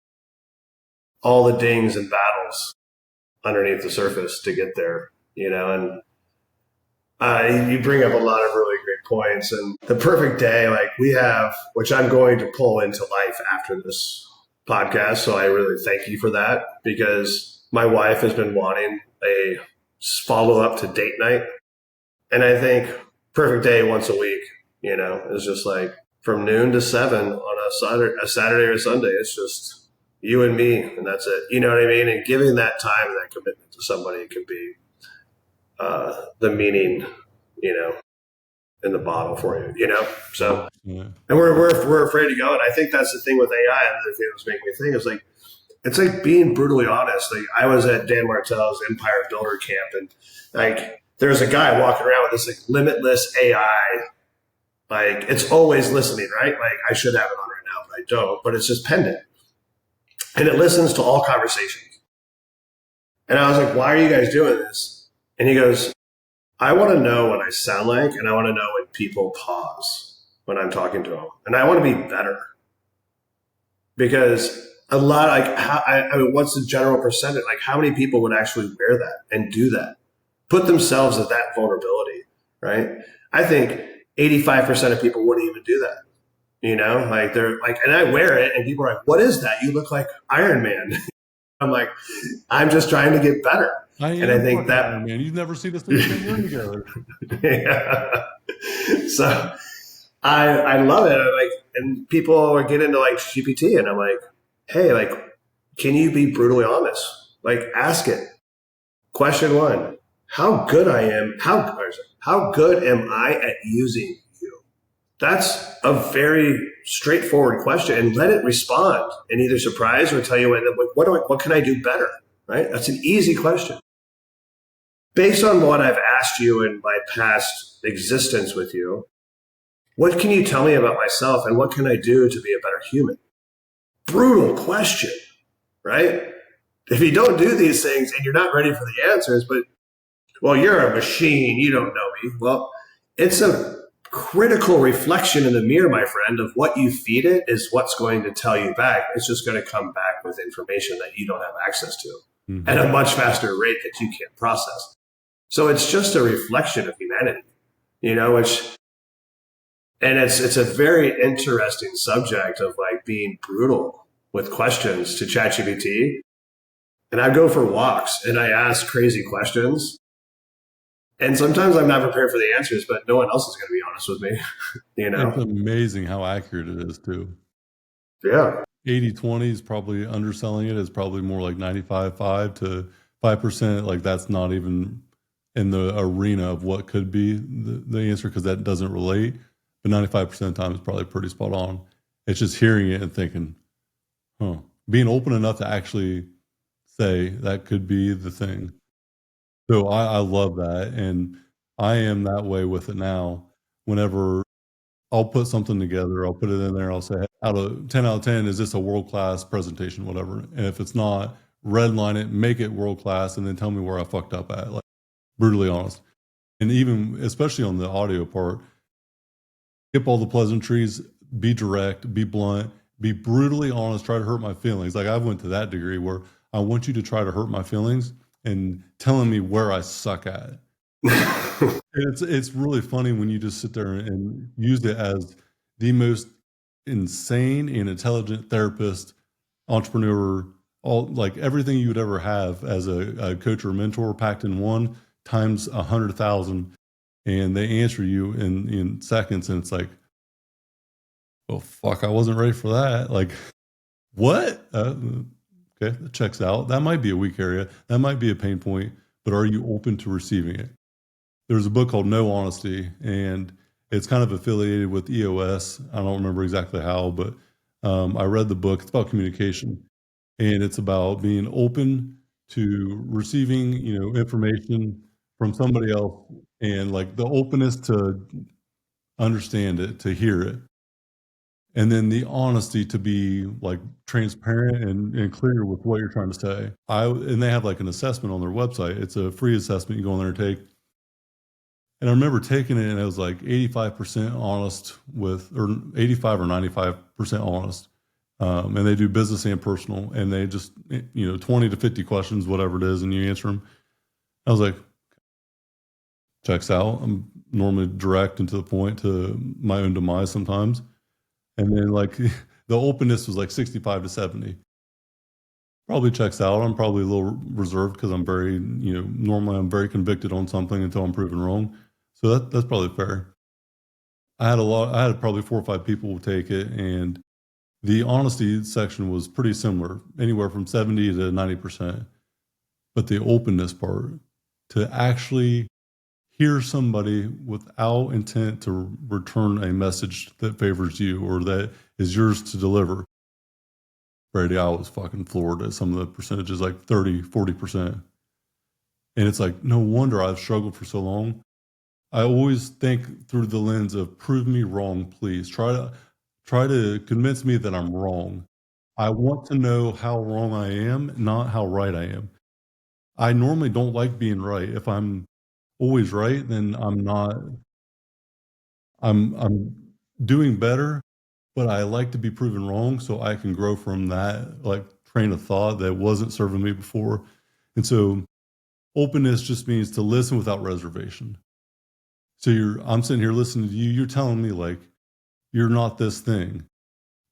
all the dings and battles underneath the surface to get there, and you bring up a lot of really great points. And the perfect day, like we have, which I'm going to pull into life after this podcast. So I really thank you for that, because my wife has been wanting a follow-up to date night. And I think perfect day once a week, is just like from noon to 7 on a Saturday or Sunday. It's just you and me, and that's it. You know what I mean? And giving that time and that commitment to somebody can be the meaning, in the bottle for you, So, yeah. And we're afraid to go. And I think that's the thing with AI. Another thing that's making me think is like, it's like being brutally honest. Like I was at Dan Martell's Empire Builder Camp, and like there's a guy walking around with this like limitless AI. Like it's always listening, right? Like I should have it on right now, but I don't. But it's just pendant, and it listens to all conversations. And I was like, "Why are you guys doing this?" And he goes, "I want to know what I sound like, and I want to know when people pause when I'm talking to them, and I want to be better." Because a lot, like, I mean, what's the general percentage? Like, how many people would actually wear that and do that, put themselves at that vulnerability, right? I think 85% of people wouldn't even do that. Like they're like, and I wear it, and people are like, "What is that? You look like Iron Man." I'm like, I'm just trying to get better. And I think that, Iron Man, you've never seen us in the same room together. Yeah. So I love it. And people get into like GPT, and I'm like, hey, like, can you be brutally honest? Like, ask it. Question 1: how good how good am I at using you? That's a very straightforward question, and let it respond and either surprise or tell you what can I do better, right? That's an easy question. Based on what I've asked you in my past existence with you, what can you tell me about myself, and what can I do to be a better human? Brutal question, right? If you don't do these things and you're not ready for the answers, but, well, you're a machine, you don't know me. Well, it's a critical reflection in the mirror, my friend, of what you feed it is what's going to tell you back. It's just going to come back with information that you don't have access to at a much faster rate that you can't process. So it's just a reflection of humanity, and it's a very interesting subject of like being brutal with questions to ChatGPT. And I go for walks and I ask crazy questions. And sometimes I'm not prepared for the answers, but no one else is going to be honest with me. It's amazing how accurate it is too. Yeah. 80-20 is probably underselling it. It's probably more like 95-5 to 5%. Like that's not even in the arena of what could be the answer, because that doesn't relate. But 95% of the time is probably pretty spot on. It's just hearing it and thinking, being open enough to actually say that could be the thing. So I love that. And I am that way with it now. Whenever I'll put something together, I'll put it in there, I'll say, out of 10, is this a world-class presentation, whatever. And if it's not, redline it, make it world-class, and then tell me where I fucked up at, like brutally honest. And even, especially on the audio part, skip all the pleasantries, be direct, be blunt, be brutally honest, try to hurt my feelings. Like I went to that degree where I want you to try to hurt my feelings and telling me where I suck at. It's really funny when you just sit there and use it as the most insane and intelligent therapist, entrepreneur, all like everything you would ever have as a coach or mentor packed in one times 100,000, and they answer you in seconds, and it's like, oh fuck, I wasn't ready for that. Like, what? Okay, that checks out. That might be a weak area. That might be a pain point, but are you open to receiving it? There's a book called No Honesty, and it's kind of affiliated with EOS. I don't remember exactly how, but I read the book. It's about communication, and it's about being open to receiving, information from somebody else, and like the openness to understand it, to hear it. And then the honesty to be like transparent and clear with what you're trying to say. And they have like an assessment on their website. It's a free assessment you go in there and take. And I remember taking it and it was like 85% honest or 85 or 95% honest. And they do business and personal, and they just, 20 to 50 questions, whatever it is, and you answer them. I was like, checks out. I'm normally direct and to the point, to my own demise sometimes. And then like the openness was like 65 to 70. Probably checks out. I'm probably a little reserved because I'm very, normally I'm very convicted on something until I'm proven wrong. So that's probably fair. I had probably 4 or 5 people take it, and the honesty section was pretty similar, anywhere from 70 to 90%. But the openness part, to actually hear somebody without intent to return a message that favors you or that is yours to deliver. Brady, I was fucking floored at some of the percentages, like 30, 40%. And it's like, no wonder I've struggled for so long. I always think through the lens of prove me wrong, please. Try to convince me that I'm wrong. I want to know how wrong I am, not how right I am. I normally don't like being right. If I'm always right, then I'm doing better, but I like to be proven wrong so I can grow from that like train of thought that wasn't serving me before. And so openness just means to listen without reservation. So I'm sitting here listening to you, you're telling me like you're not this thing.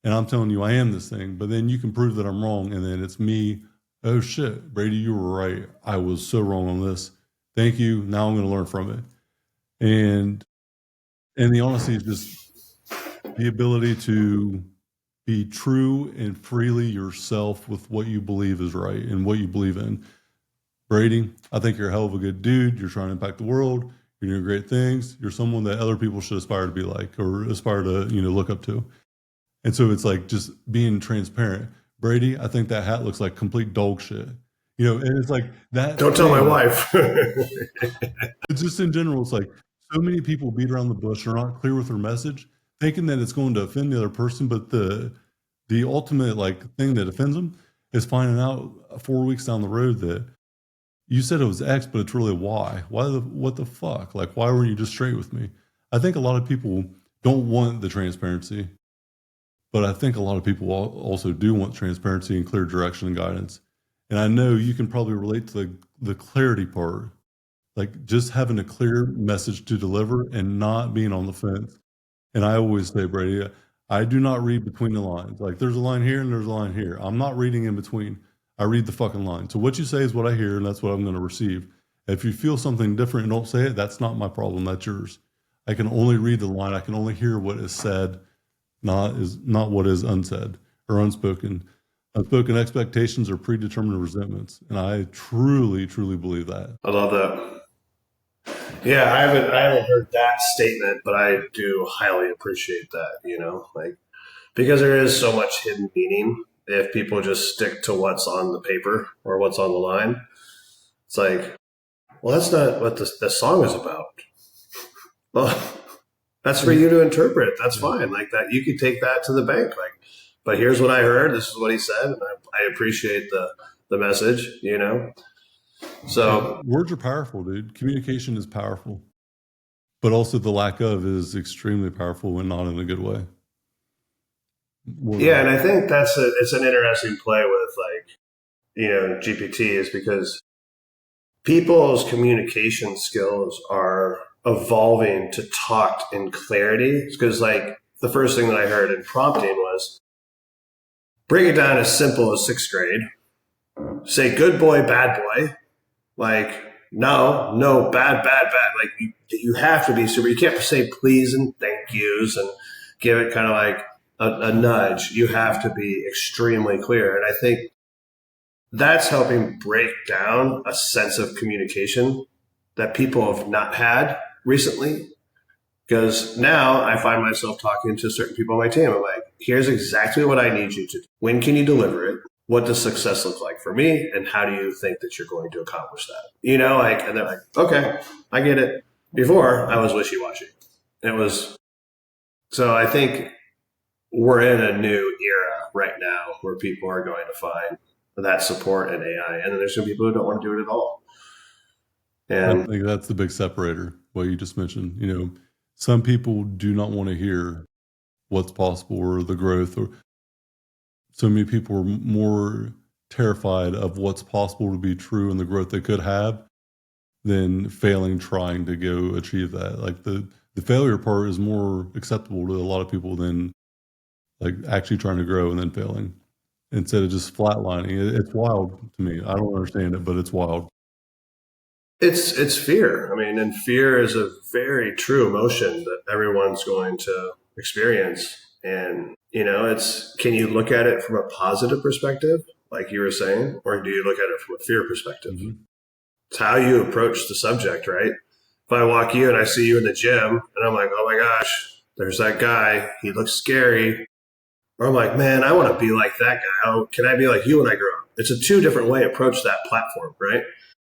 And I'm telling you I am this thing, but then you can prove that I'm wrong, and then it's me, oh shit, Brady, you were right. I was so wrong on this. Thank you. Now I'm going to learn from it. And the honesty is just the ability to be true and freely yourself with what you believe is right and what you believe in. Brady, I think you're a hell of a good dude. You're trying to impact the world. You're doing great things. You're someone that other people should aspire to be like, or aspire to, look up to. And so it's like just being transparent. Brady, I think that hat looks like complete dog shit. And it's like that. Don't tell my wife. It's just in general, it's like so many people beat around the bush, are not clear with their message, thinking that it's going to offend the other person. But the ultimate like thing that offends them is finding out 4 weeks down the road that you said it was X, but it's really Y. What the fuck? Like, why weren't you just straight with me? I think a lot of people don't want the transparency, but I think a lot of people also do want transparency and clear direction and guidance. And I know you can probably relate to the clarity part, like just having a clear message to deliver and not being on the fence. And I always say, Brady, I do not read between the lines. Like there's a line here and there's a line here. I'm not reading in between. I read the fucking line. So what you say is what I hear, and that's what I'm going to receive. If you feel something different and don't say it, that's not my problem. That's yours. I can only read the line. I can only hear what is said, not what is unsaid or unspoken. Unspoken expectations are predetermined resentments, and I truly, truly believe that. I love that. Yeah, I haven't heard that statement, but I do highly appreciate that. Like because there is so much hidden meaning if people just stick to what's on the paper or what's on the line. It's like, well, that's not what the song is about. Well, that's for you to interpret. That's fine. Like that, you could take that to the bank. Like, but here's what I heard. This is what he said, and I appreciate the message. So words are powerful, dude. Communication is powerful, but also the lack of is extremely powerful and not in a good way. Yeah, and I think it's an interesting play with GPT is because people's communication skills are evolving to talk in clarity. Because like the first thing that I heard in prompting was break it down as simple as 6th grade. Say good boy, bad boy. Like no, bad. Like you have to be super. You can't say please and thank yous and give it kind of like a nudge. You have to be extremely clear. And I think that's helping break down a sense of communication that people have not had recently. Because now I find myself talking to certain people on my team. I'm like, here's exactly what I need you to do. When can you deliver it? What does success look like for me? And how do you think that you're going to accomplish that? And they're like, okay, I get it. Before I was wishy-washy. So I think we're in a new era right now where people are going to find that support in AI. And then there's some people who don't want to do it at all. And I think that's the big separator, what you just mentioned. Some people do not want to hear what's possible or the growth, or so many people are more terrified of what's possible to be true and the growth they could have than failing trying to go achieve that. Like the failure part is more acceptable to a lot of people than like actually trying to grow and then failing instead of just flatlining. It's wild to me. I don't understand it, but it's wild. It's fear. I mean, and fear is a very true emotion that everyone's going to experience. And, can you look at it from a positive perspective, like you were saying, or do you look at it from a fear perspective? Mm-hmm. It's how you approach the subject, right? If I walk you and I see you in the gym and I'm like, oh my gosh, there's that guy. He looks scary. Or I'm like, man, I want to be like that guy. How can I be like you when I grow up? It's a two different way to approach that platform, right?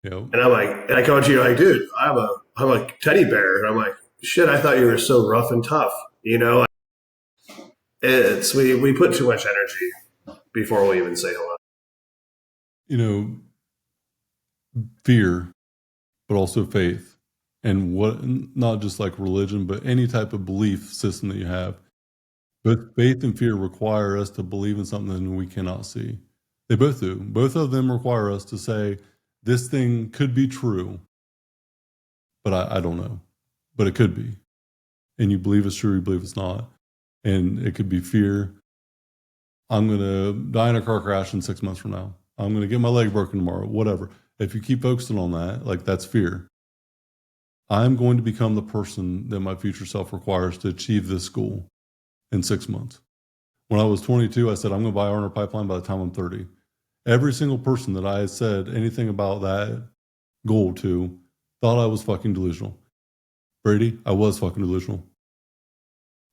Yep. And I'm like, and I come to you like, dude, I'm a teddy bear. And I'm like, shit, I thought you were so rough and tough. We put too much energy before we even say hello. Fear, but also faith, and not just like religion, but any type of belief system that you have. Both faith and fear require us to believe in something we cannot see. They both do. Both of them require us to say, this thing could be true, but I don't know. But it could be. And you believe it's true, you believe it's not. And it could be fear. I'm going to die in a car crash in 6 months from now. I'm going to get my leg broken tomorrow, whatever. If you keep focusing on that, like that's fear. I'm going to become the person that my future self requires to achieve this goal in 6 months. When I was 22, I said, I'm going to buy Arner Pipeline by the time I'm 30. Every single person that I had said anything about that goal to thought I was fucking delusional. Brady, I was fucking delusional.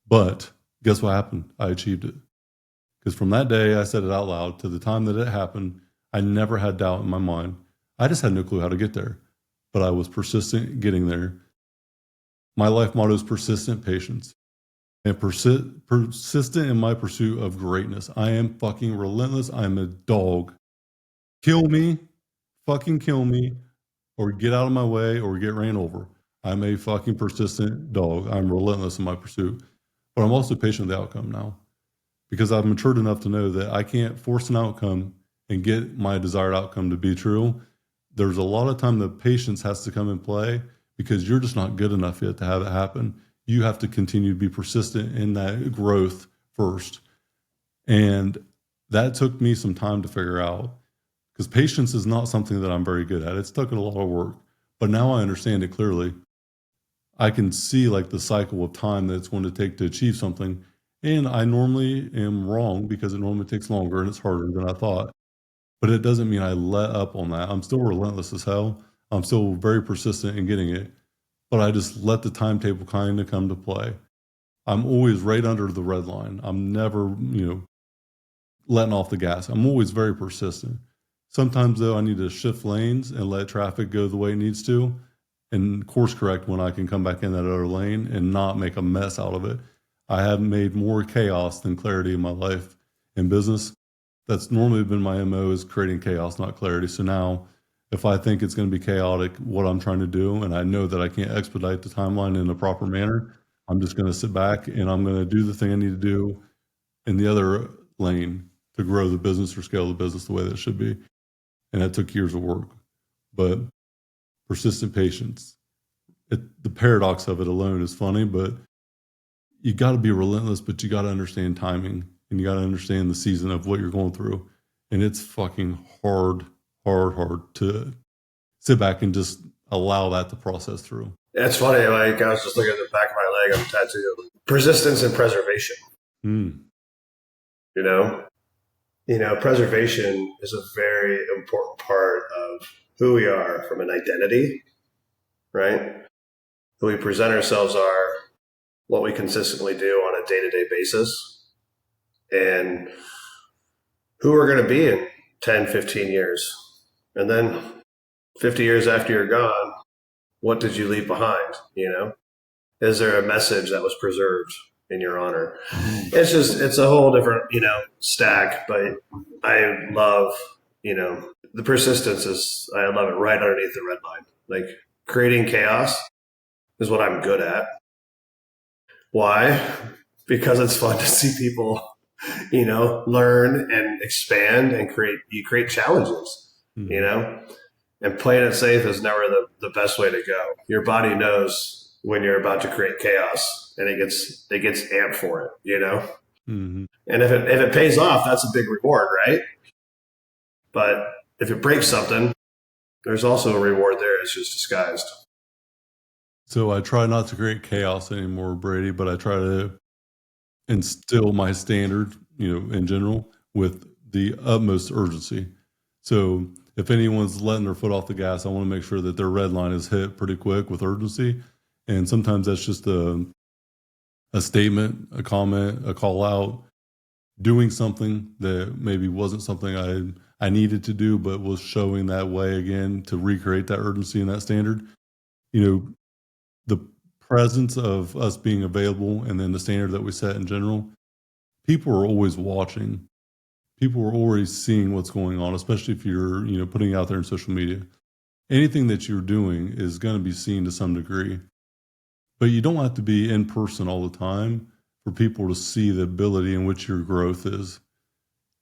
But guess what happened? I achieved it. Because from that day, I said it out loud to the time that it happened, I never had doubt in my mind. I just had no clue how to get there. But I was persistent in getting there. My life motto is persistent patience. And persistent in my pursuit of greatness. I am fucking relentless. I'm a dog. Kill me, fucking kill me, or get out of my way, or get ran over. I'm a fucking persistent dog. I'm relentless in my pursuit. But I'm also patient with the outcome now. Because I've matured enough to know that I can't force an outcome and get my desired outcome to be true. There's a lot of time that patience has to come in play because you're just not good enough yet to have it happen. You have to continue to be persistent in that growth first. And that took me some time to figure out because patience is not something that I'm very good at. It's taken a lot of work, but now I understand it clearly. I can see like the cycle of time that it's going to take to achieve something. And I normally am wrong because it normally takes longer and it's harder than I thought. But it doesn't mean I let up on that. I'm still relentless as hell. I'm still very persistent in getting it. But I just let the timetable kind of come to play. I'm always right under the red line. I'm never, letting off the gas. I'm always very persistent. Sometimes, though, I need to shift lanes and let traffic go the way it needs to and course correct when I can come back in that other lane and not make a mess out of it. I have made more chaos than clarity in my life in business. That's normally been my MO is creating chaos, not clarity. So now if I think it's going to be chaotic, what I'm trying to do, and I know that I can't expedite the timeline in a proper manner, I'm just going to sit back and I'm going to do the thing I need to do in the other lane to grow the business or scale the business the way that it should be. And that took years of work. But persistent patience, the paradox of it alone is funny, but you got to be relentless, but you got to understand timing and you got to understand the season of what you're going through. And it's fucking hard to sit back and just allow that to process through. It's funny. Like I was just looking at the back of my leg. I'm tattooed. Persistence and preservation. Preservation is a very important part of who we are from an identity, right? Who we present ourselves are, what we consistently do on a day-to-day basis, and who we're going to be in 10, 15 years. And then 50 years after you're gone, what did you leave behind? Is there a message that was preserved? in your honor. It's a whole different, stack, but I love, the persistence I love it right underneath the red line. Like creating chaos is what I'm good at. Why? Because it's fun to see people, learn and expand and create challenges, and playing it safe is never the best way to go. Your body knows when you're about to create chaos and it gets amped for it, Mm-hmm. And if it pays off, that's a big reward, right? But if it breaks something, there's also a reward there. It's just disguised. So I try not to create chaos anymore, Brady, but I try to instill my standard, in general with the utmost urgency. So if anyone's letting their foot off the gas, I want to make sure that their red line is hit pretty quick with urgency. And sometimes that's just a statement, a comment, a call out, doing something that maybe wasn't something I needed to do, but was showing that way again to recreate that urgency and that standard. The presence of us being available and then the standard that we set in general, people are always watching. People are always seeing what's going on, especially if you're, putting it out there in social media. Anything that you're doing is going to be seen to some degree. But you don't have to be in person all the time for people to see the ability in which your growth is.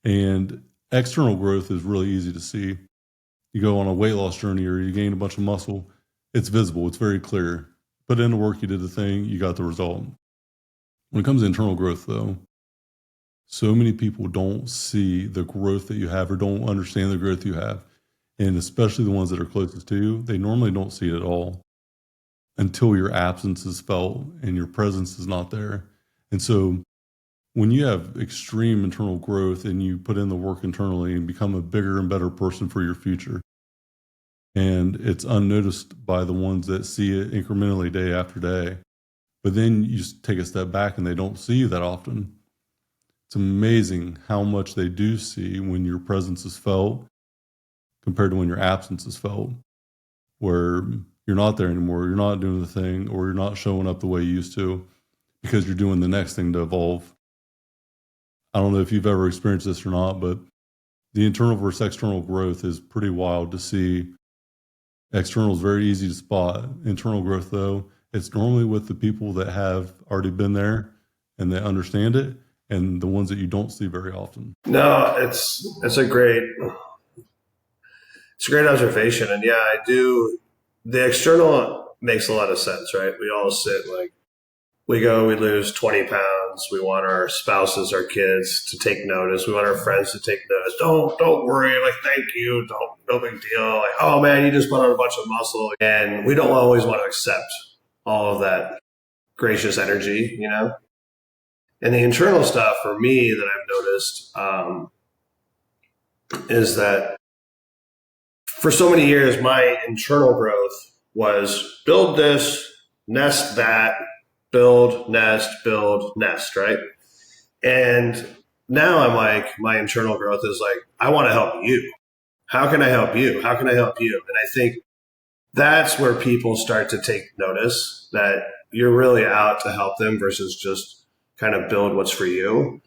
And external growth is really easy to see. You go on a weight loss journey or you gain a bunch of muscle, it's visible, it's very clear. Put in the work, you did the thing, you got the result. When it comes to internal growth, though, so many people don't see the growth that you have or don't understand the growth you have. And especially the ones that are closest to you, they normally don't see it at all until your absence is felt and your presence is not there. And so when you have extreme internal growth and you put in the work internally and become a bigger and better person for your future, and it's unnoticed by the ones that see it incrementally day after day. But then you just take a step back and they don't see you that often. It's amazing how much they do see when your presence is felt compared to when your absence is felt, where you're not there anymore, you're not doing the thing, or you're not showing up the way you used to because you're doing the next thing to evolve. I don't know if you've ever experienced this or not, but the internal versus external growth is pretty wild to see. External is very easy to spot. Internal growth, though, it's normally with the people that have already been there and they understand it, and the ones that you don't see very often. No, it's a great observation, and yeah, I do. The external makes a lot of sense, right? We all sit we lose 20 pounds. We want our spouses, our kids to take notice. We want our friends to take notice. Don't worry. Thank you. No big deal. Oh man, you just put on a bunch of muscle. And we don't always want to accept all of that gracious energy, And the internal stuff for me that I've noticed is that for so many years, my internal growth was build this, nest that, build, nest, right? And now I'm my internal growth is I want to help you. How can I help you? How can I help you? And I think that's where people start to take notice that you're really out to help them versus just kind of build what's for you.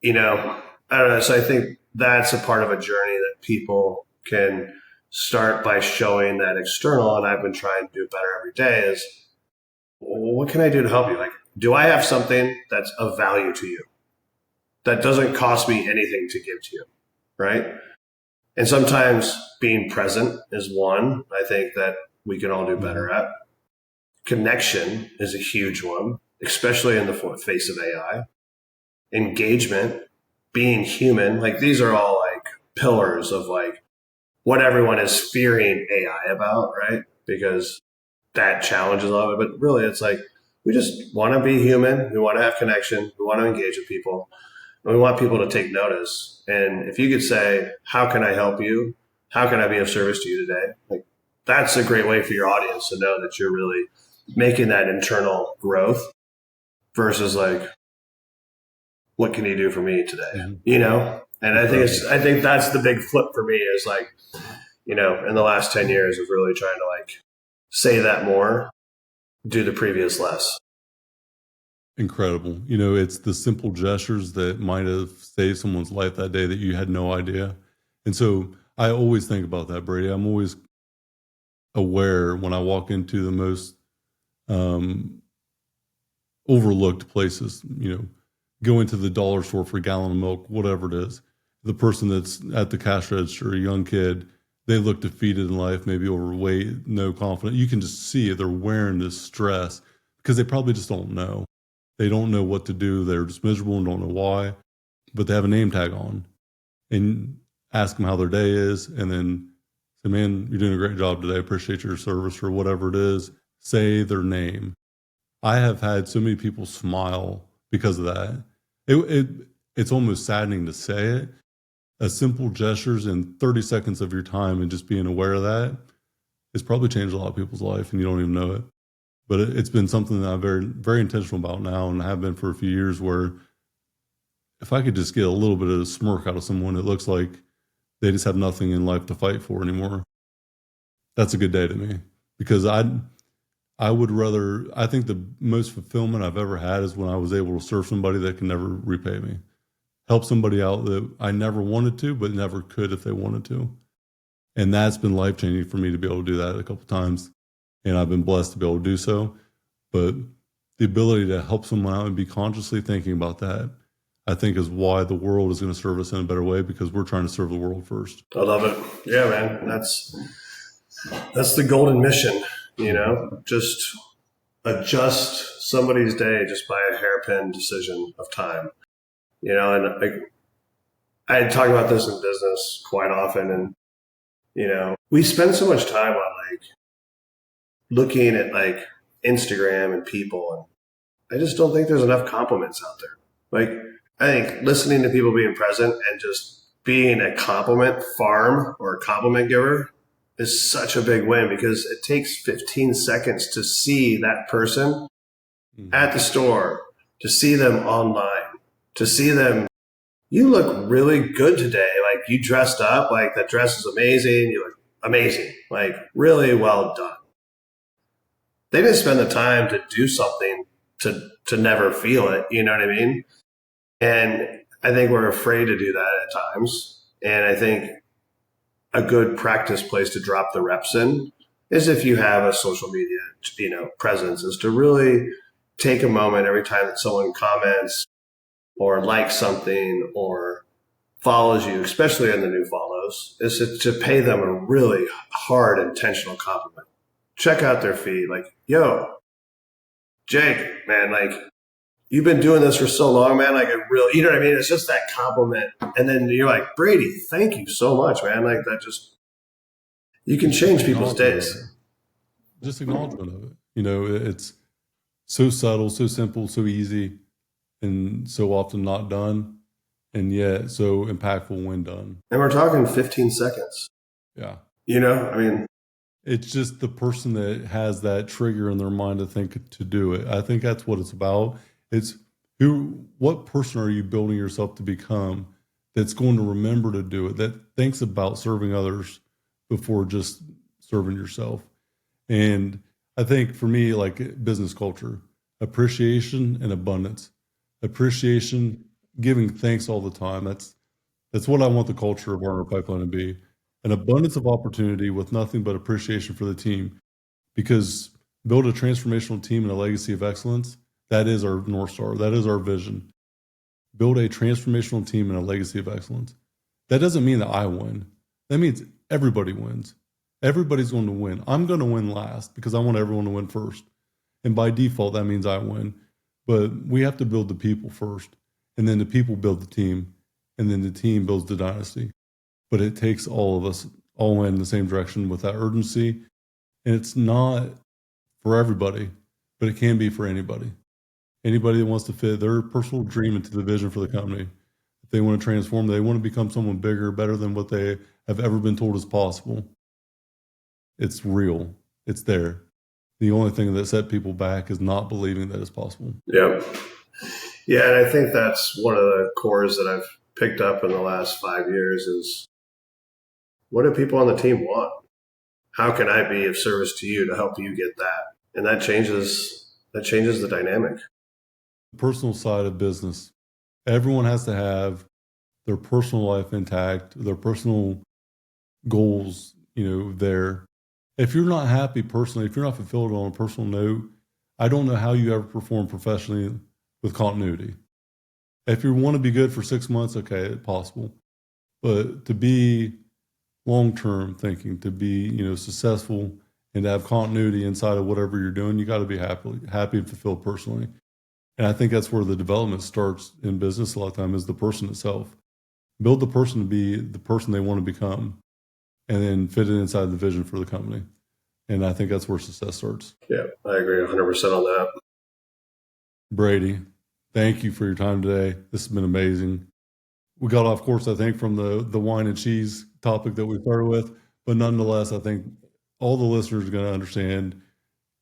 I don't know. So I think that's a part of a journey that people can start by showing that external. And I've been trying to do better every day is, what can I do to help you? Do I have something that's of value to you that doesn't cost me anything to give to you, right? And sometimes being present is one I think that we can all do better at. Connection is a huge one, especially in the face of AI. Engagement, being human, these are all pillars of what everyone is fearing AI about, right? Because that challenges a lot of it, but really it's we just want to be human. We want to have connection. We want to engage with people. And we want people to take notice. And if you could say, how can I help you? How can I be of service to you today? That's a great way for your audience to know that you're really making that internal growth versus what can you do for me today? And I think that's the big flip for me is in the last 10 years of really trying to say that more, do the previous less. incredible. It's the simple gestures that might have saved someone's life that day that you had no idea. And so I always think about that, Brady. I'm always aware when I walk into the most overlooked places, go into the dollar store for a gallon of milk, whatever it is. The person that's at the cash register, a young kid, they look defeated in life, maybe overweight, no confidence. You can just see it. They're wearing this stress because they probably just don't know. They don't know what to do. They're just miserable and don't know why, but they have a name tag on. And ask them how their day is, and then say, man, you're doing a great job today. I appreciate your service, or whatever it is. Say their name. I have had so many people smile because of that. It's almost saddening to say it. A simple gestures in 30 seconds of your time and just being aware of that, it's probably changed a lot of people's life and you don't even know it. But it's been something that I'm very, very intentional about now, and I have been for a few years, where if I could just get a little bit of a smirk out of someone, it looks like they just have nothing in life to fight for anymore. That's a good day to me, because I would rather, I think the most fulfillment I've ever had is when I was able to serve somebody that can never repay me, help somebody out that I never wanted to, but never could if they wanted to. And that's been life-changing for me to be able to do that a couple times. And I've been blessed to be able to do so. But the ability to help someone out and be consciously thinking about that, I think, is why the world is going to serve us in a better way, because we're trying to serve the world first. I love it. Yeah, man. That's the golden mission, just adjust somebody's day just by a hairpin decision of time, and I talk about this in business quite often. And, we spend so much time on looking at Instagram and people. And I just don't think there's enough compliments out there. I think listening to people being present and just being a compliment farm or a compliment giver is such a big win, because it takes 15 seconds to see that person at the store, to see them online, to see them, you look really good today. You dressed up, that dress is amazing. You look amazing, really well done. They didn't spend the time to do something to never feel it. You know what I mean? And I think we're afraid to do that at times. And I think a good practice place to drop the reps in is, if you have a social media, presence, is to really take a moment every time that someone comments or likes something or follows you, especially in the new follows, is to pay them a really hard, intentional compliment. Check out their feed. Yo, Jake, man, you've been doing this for so long, man. You know what I mean? It's just that compliment. And then you're like, Brady, thank you so much, man. That just, you can change people's days. Just acknowledgement of it. It's so subtle, so simple, so easy, and so often not done, and yet so impactful when done. And we're talking 15 seconds. Yeah. It's just the person that has that trigger in their mind to do it. I think that's what it's about. It's what person are you building yourself to become that's going to remember to do it, that thinks about serving others before just serving yourself. And I think for me, business culture, appreciation and abundance. Appreciation, giving thanks all the time. That's what I want the culture of Warner Pipeline to be. An abundance of opportunity with nothing but appreciation for the team. Because build a transformational team and a legacy of excellence, that is our North Star. That is our vision. Build a transformational team and a legacy of excellence. That doesn't mean that I win. That means everybody wins. Everybody's going to win. I'm going to win last because I want everyone to win first. And by default, that means I win. But we have to build the people first. And then the people build the team. And then the team builds the dynasty. But it takes all of us all in the same direction with that urgency. And it's not for everybody, but it can be for anybody. Anybody that wants to fit their personal dream into the vision for the company. If they want to transform, they want to become someone bigger, better than what they have ever been told is possible. It's real. It's there. The only thing that set people back is not believing that it's possible. Yeah. Yeah, and I think that's one of the cores that I've picked up in the last 5 years is, what do people on the team want? How can I be of service to you to help you get that? And that changes the dynamic. personal side of business. Everyone has to have their personal life intact, their personal goals, there. If you're not happy personally, if you're not fulfilled on a personal note, I don't know how you ever perform professionally with continuity. If you want to be good for 6 months, okay, it's possible. But to be long-term thinking, to be, successful and to have continuity inside of whatever you're doing, you got to be happy and fulfilled personally. And I think that's where the development starts in business a lot of time, is the person itself. Build the person to be the person they want to become, and then fit it inside the vision for the company. And I think that's where success starts. Yeah, I agree 100% on that. Brady, thank you for your time today. This has been amazing. We got off course, I think, from the wine and cheese topic that we started with. But nonetheless, I think all the listeners are going to understand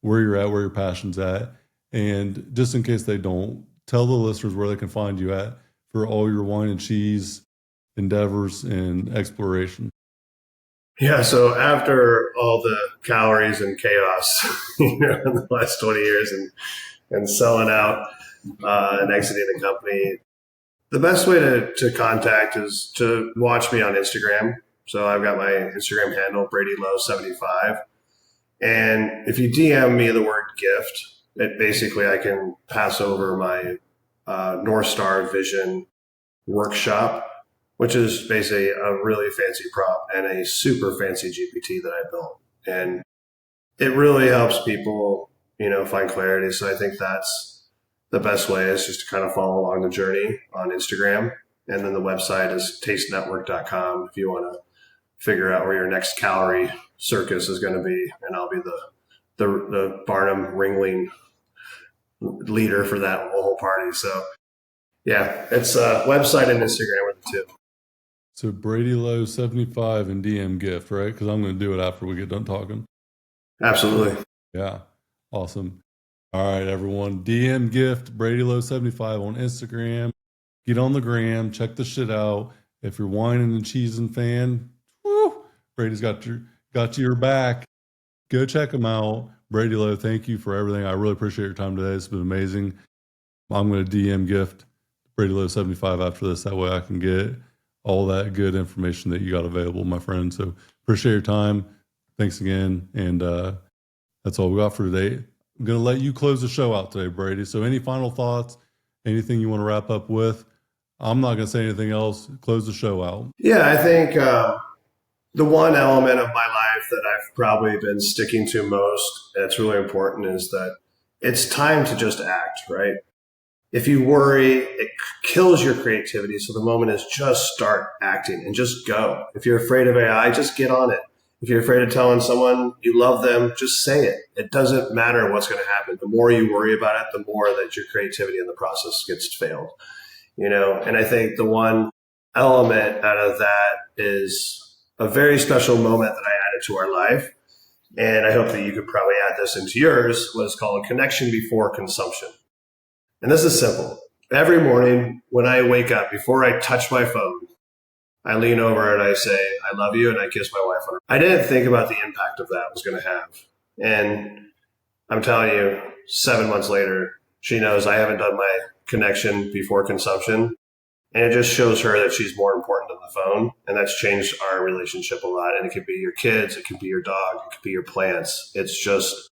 where you're at, where your passion's at. And just in case they don't, tell the listeners where they can find you at for all your wine and cheese endeavors and exploration. Yeah, so after all the calories and chaos, in the last 20 years and selling out and exiting the company, the best way to contact is to watch me on Instagram. So I've got my Instagram handle, Brady Lowe 75. And if you DM me the word gift, it basically I can pass over my North Star Vision workshop, which is basically a really fancy prop and a super fancy GPT that I built. And it really helps people, find clarity. So I think that's the best way, is just to kind of follow along the journey on Instagram. And then the website is tastenetwork.com if you want to figure out where your next calorie circus is going to be. And I'll be the Barnum Ringling leader for that whole party. So yeah, it's website and Instagram are the two. So Brady Lowe 75 and DM gift, right? Because I'm going to do it after we get done talking. Absolutely. Yeah. Awesome. All right, everyone. DM gift Brady Lowe 75 on Instagram. Get on the gram. Check the shit out. If you're whining and cheesing fan, woo, Brady's got your back. Go check him out. Brady Lowe, thank you for everything. I really appreciate your time today. It's been amazing. I'm going to DM gift Brady Lowe 75 after this. That way I can get all that good information that you got available, my friend. So appreciate your time. Thanks again. And that's all we got for today. I'm going to let you close the show out today, Brady. So any final thoughts, anything you want to wrap up with? I'm not going to say anything else. Close the show out. Yeah, I think the one element of my life that I've probably been sticking to most, that's really important, is that it's time to just act, right? If you worry, it kills your creativity. So the moment is just start acting and just go. If you're afraid of AI, just get on it. If you're afraid of telling someone you love them, just say it. It doesn't matter what's going to happen. The more you worry about it, the more that your creativity in the process gets failed. And I think the one element out of that is a very special moment that I added to our life. And I hope that you could probably add this into yours, was called connection before consumption. And this is simple. Every morning when I wake up, before I touch my phone, I lean over and I say, I love you, and I kiss my wife on her. I didn't think about the impact of that was going to have. And I'm telling you, 7 months later, she knows I haven't done my connection before consumption. And it just shows her that she's more important than the phone. And that's changed our relationship a lot. And it could be your kids, it could be your dog, it could be your plants. It's just,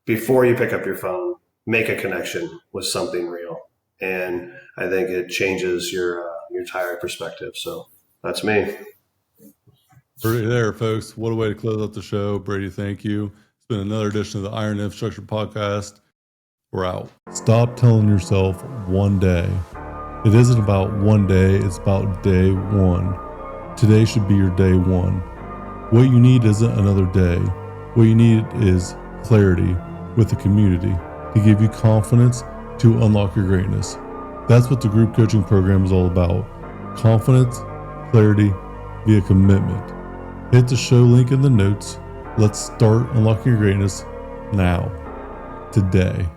before you pick up your phone, make a connection with something real. And I think it changes your entire perspective. So that's me. Brady there, folks. What a way to close out the show. Brady, thank you. It's been another edition of the Iron Infrastructure Podcast. We're out. Stop telling yourself one day. It isn't about one day, it's about day one. Today should be your day one. What you need isn't another day. What you need is clarity with the community to give you confidence to unlock your greatness. That's what the group coaching program is all about. Confidence, clarity, via commitment. Hit the show link in the notes. Let's start unlocking your greatness now, today.